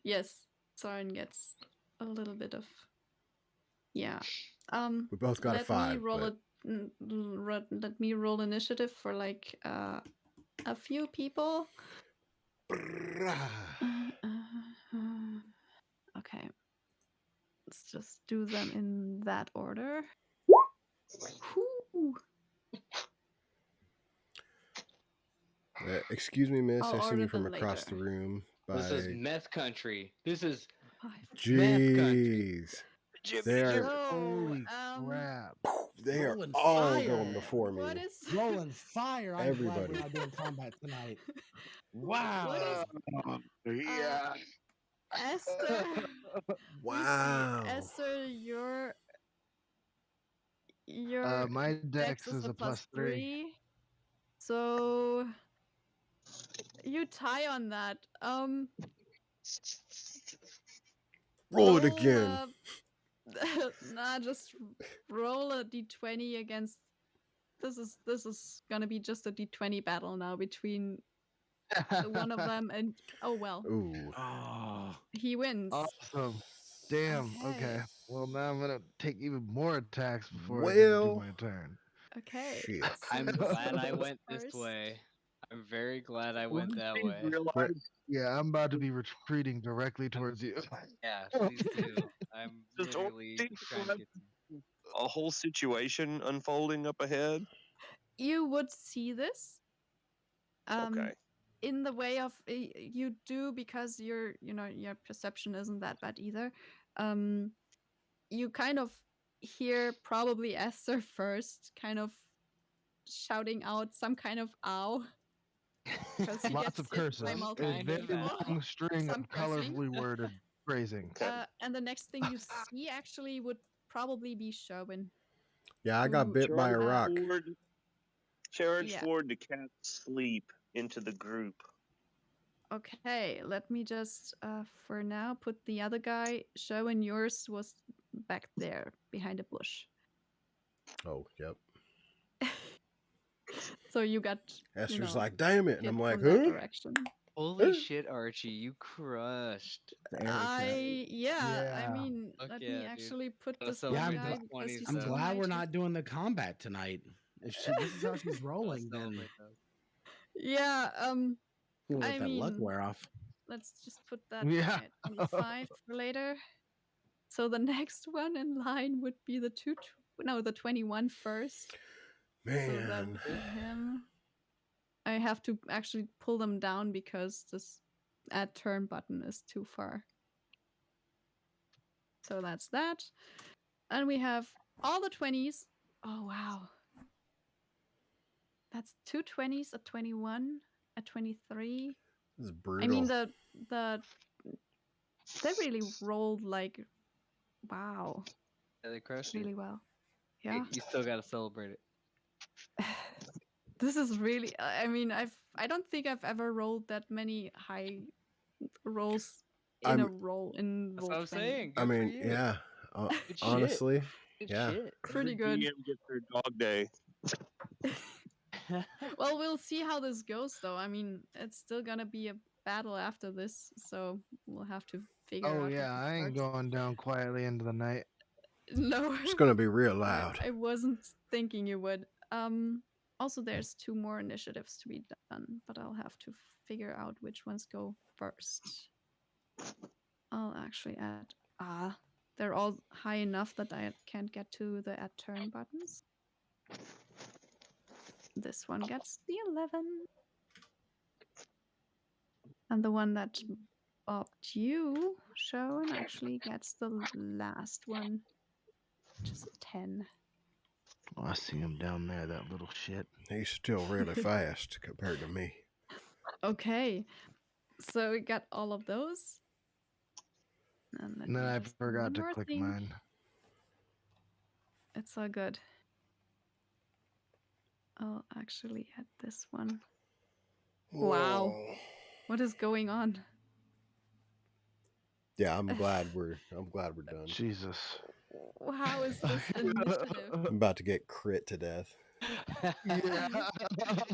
Yes. Soren gets a little bit of. Yeah. We both got a 5. Let me roll initiative for like a few people. Okay. Let's just do them in that order. Whew. Excuse me, miss. I'll I seen order you from them across the later. room. This is meth country. This is Jeez. They are, Holy Oh, crap. they are Rolling all fire. going before me. what is Rolling fire. I'm glad Everybody. we're not doing combat tonight. What Wow. is Yeah. Esther? Wow. Esther, your My dex dex is a plus +3. 3. So you tie on that. Roll it again. Nah, just roll a d20 against. This is gonna be just a d20 battle now between one of them and Ooh. Oh. he wins. Awesome. Damn. Okay. Well, now I'm gonna take even more attacks before I get to do my turn. Okay. Shit. so I'm this glad one I goes went this first. way. I'm very glad I Well, went that please way. realize- Yeah, I'm about to be retreating directly towards you. Yeah, please do. I'm Just don't literally think trying to get some. A whole situation unfolding up ahead. You would see this. Okay. In the way of you do, because your perception isn't that bad either. You kind of hear probably Esther first kind of shouting out some kind of ow. Lots of curses. by A multiple kind very of people. long string Some of colorfully worded phrasing. And the next thing you see actually would probably be Sherwin. Yeah, I got Ooh, bit by a rock. Charge Yeah. forward to cast sleep into the group. Okay, let me just for now put the other guy. Sherwin, yours was back there behind a bush. Oh, yep. So you got. Esther's like, damn it. And hit I'm like, from that huh? direction. Holy shit, Archie, you crushed. I mean, Fuck let yeah, me dude. actually put Gotta this one celebrate guy those because 20s, you I'm still glad might we're hit- not doing the combat tonight. If this is how she's rolling, then Celebrate those. Yeah, we'll let I that luck mean- wear off. let's just put that Yeah. guy at 25 for later. So the next one in line would be the 21 first. So that Man. would be him. I have to actually pull them down because this add turn button is too far. So that's that. And we have all the 20s. Oh, wow. That's 2 20s, a 21, a 23. This is I brutal. mean, they really rolled like, wow, Yeah, they crushed it. really well. Hey, Yeah. you still gotta celebrate it. This is really, I mean, I don't think I've ever rolled that many high rolls in a I'm- roll in That's roll what I'm 20. saying. I Good for mean, you. yeah. Good shit. Honestly, Good yeah. shit. Pretty Every good. DM gets their dog day. Well, we'll see how this goes, though. I mean, it's still gonna be a battle after this, so we'll have to figure out. Oh what yeah, to I ain't start. going down quietly into the night. No, It's gonna be real loud. I wasn't thinking you would. Also, there's 2 more initiatives to be done, but I'll have to figure out which ones go first. I'll actually add. They're all high enough that I can't get to the add turn buttons. This one gets the 11. And the one that bopped you, Sharon, actually gets the last one, which is a 10. Oh, I see him down there, that little shit. He's still really fast compared to me. Okay, so we got all of those. And let And then me I just do forgot one to more click thing. mine. It's all good. I'll actually add this one. Wow. Whoa. What is going on? Yeah, I'm glad we're done. Jesus. How is this initiative? I'm about to get crit to death. Yeah.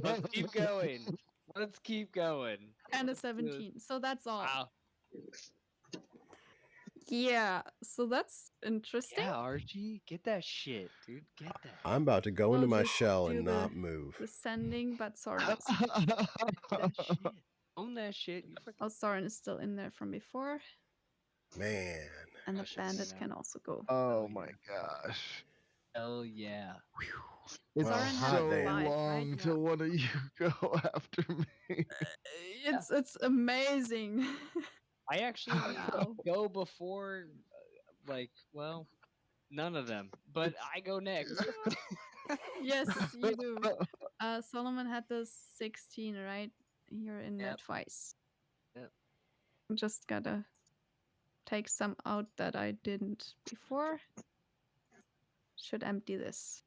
Let's keep going. Let's keep going. And a Let's do it. 17. So that's all. Wow. Yeah, so that's interesting. Yeah, Archie, get that shit, dude. Get that. I'm about to go into I'll my just shell do and the- not move. Descending, but Soren. Get that shit. Own that shit. You freaking. Oh, Soren is still in there from before. Man. And the I should've bandit seen can that. also go. Oh yeah. my gosh. Hell yeah. It's Well, Soren hot so damn. Right, long yeah. till one of you go after me. It's amazing. I actually Wow. go before, well, none of them. But I go next. Yes, you do. Solomon had the 16, right? You're in there Yep. twice. Yep. Just gotta take some out that I didn't before. Should empty this.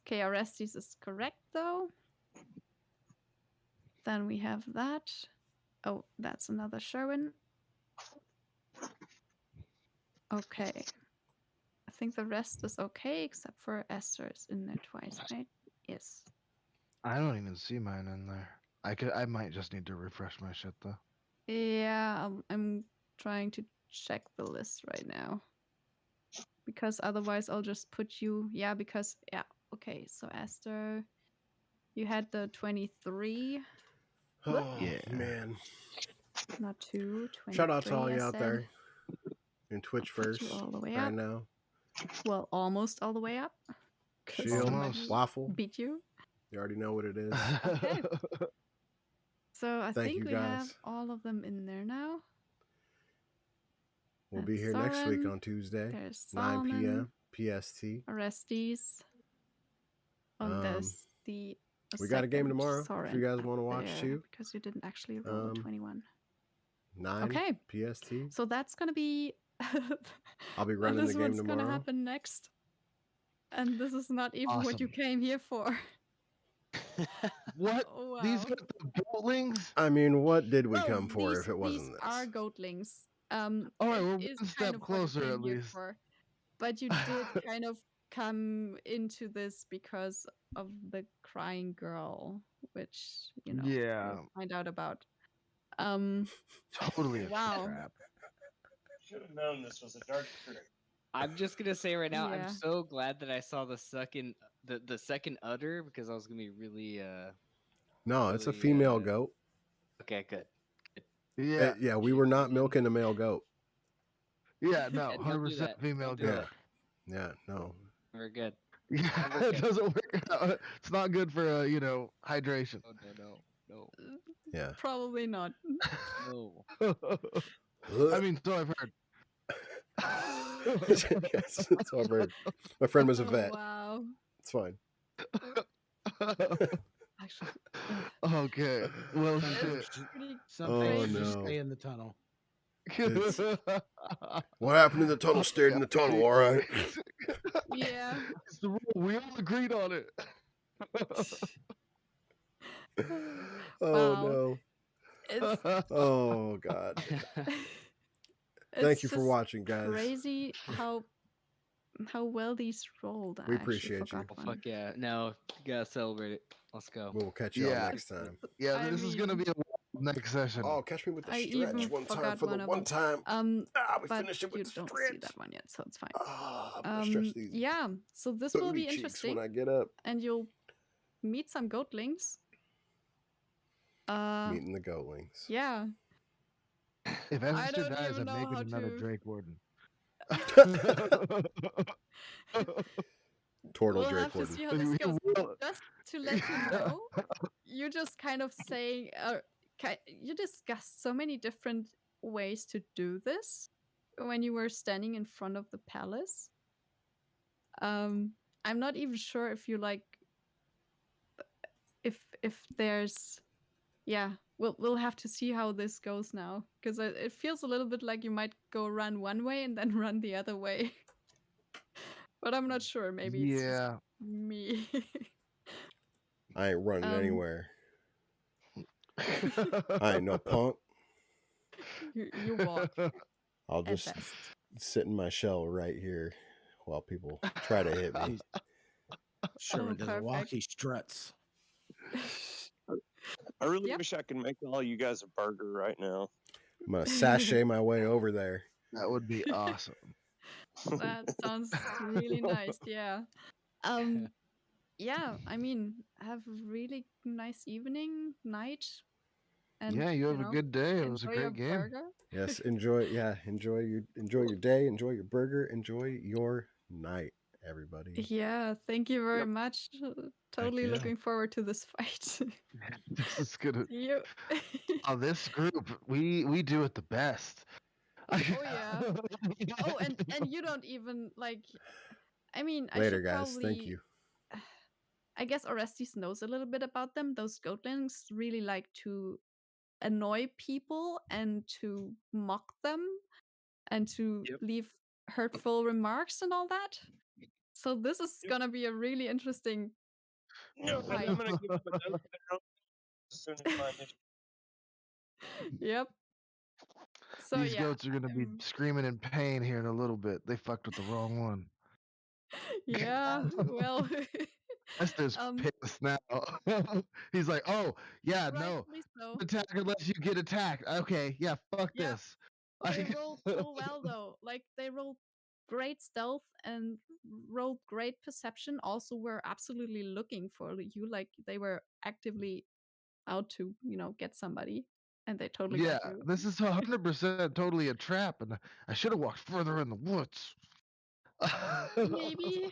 Okay, Orestes is correct though. Then we have that. Oh, that's another Sherwin. Okay. I think the rest is okay except for Esther is in there twice, right? Yes. I don't even see mine in there. I might just need to refresh my shit though. Yeah, I'm trying to check the list right now. Because otherwise I'll just put you, because okay, so Esther, you had the 23, Oh, Yeah. man. not 2, 23. Shout out to all I you out said. there in Twitch I'll put first you all the way right up. now. Well, almost all the way up. 'Cause Shield, Almost. Waffle. beat you. You already know what it is. Okay. So I Thank think you, we have guys. all of them in there now. We'll be That's here next week Soren. on Tuesday, There's 9 Solomon, p.m. PST. Orestes. Oh, there's the We got a game second tomorrow if Soren you guys up want to watch there, too. because you didn't actually roll a 21. 9 Okay. PST. So that's gonna be. I'll be running the this game one's gonna tomorrow. happen next, and this is not even what you Awesome. came here for. What? Oh, wow. These are the goatlings? I mean, what did we Well, come for these, if it wasn't these this? are goatlings. All right, it we're is one kind step of what you closer came at here least. for, but you did kind of come into this because of the crying girl, which Yeah. we'll find out about. Totally a Wow. trap. Should have known this was a dark trick. I'm just gonna say right now, Yeah. I'm so glad that I saw the second udder because I was gonna be really No, it's a really, female goat. okay, good. Yeah. Yeah, we Shit, were not really milking a male goat. Yeah, no, Yeah, don't do 100% that. female Don't do goat. Yeah, yeah, no. We're good. Yeah, Never it good. doesn't work out. It's not good for hydration. Oh, no. No. Yeah. Probably not. No. I mean, so I've heard. Yes, that's what I've heard. My friend was a Oh, vet. wow. It's fine. Actually, Okay. Well, Some shit. things, pretty some Oh, things just no. stay in the tunnel. It's- What happened in the tunnel stayed in the tunnel, all right. yeah. It's the rule. We all agreed on it. Oh Wow. no. It's Oh god. Thank it's you for just watching, guys. crazy how well these rolled. We I actually appreciate you. forgot Oh, one. fuck yeah. No, you gotta celebrate it. Let's go. We'll catch you all Yeah. next time. Yeah, I this is gonna mean- be a next session. Oh, catch me with the I stretch even one time forgot for the one of one them. time. We But finished it with you the don't stretch. see that one yet, so it's fine. I'm gonna stretch these Yeah. So this will booty be cheeks interesting, when I get up. and you'll meet some goatlings. Meeting the goatlings. Yeah. If I Esther don't dies, even I'm know making how another to- Drake Warden. Turtle We'll Drake have to Warden. see how this You goes. will- Just to let you know, you just kind of saying, you discussed so many different ways to do this when you were standing in front of the palace. I'm not even sure if you like, if there's, yeah. We'll have to see how this goes now, because it feels a little bit like you might go run one way and then run the other way. But I'm not sure. Maybe it's just Yeah. me. I ain't running Um, anywhere. I ain't no punk. you walk I'll at just best. sit in my shell right here while people try to hit me. Sherman doesn't walk; perfect. he struts. I really Yep. wish I could make all you guys a burger right now. I'm gonna sashay my way over there. That would be awesome. That sounds really nice. Yeah. Yeah. I mean, have a really nice evening, night, and Yeah, you have a good day. It was a enjoy your great game. burger. Yes, enjoy your day, enjoy your burger, enjoy your night, everybody. Yeah. Thank you very much. Totally yeah. looking forward to this fight. This is gonna. See you. Oh, this group, we do it the best. Oh yeah. Oh, and you don't even like. I mean, I Later, should guys. probably. Thank you. I guess Orestes knows a little bit about them. Those goatlings really like to annoy people and to mock them and to Yep. leave hurtful remarks and all that. So this is Yep. gonna be a really interesting. No, and Fight. I'm gonna give them a note down as soon as my mission. Yep. So These yeah, goats are gonna be screaming in pain here in a little bit. They fucked with the wrong one. yeah. Well, Esther's pissed now. He's like, oh yeah, no, rightfully so. attack unless you get attacked. Okay, yeah, fuck Yep. this. They rolled so well though. Like they rolled great stealth and rolled great perception. Also, were absolutely looking for you. Like they were actively out to get somebody, and they totally Yeah, got you. this is 100% totally a trap, and I should have walked further in the woods. Maybe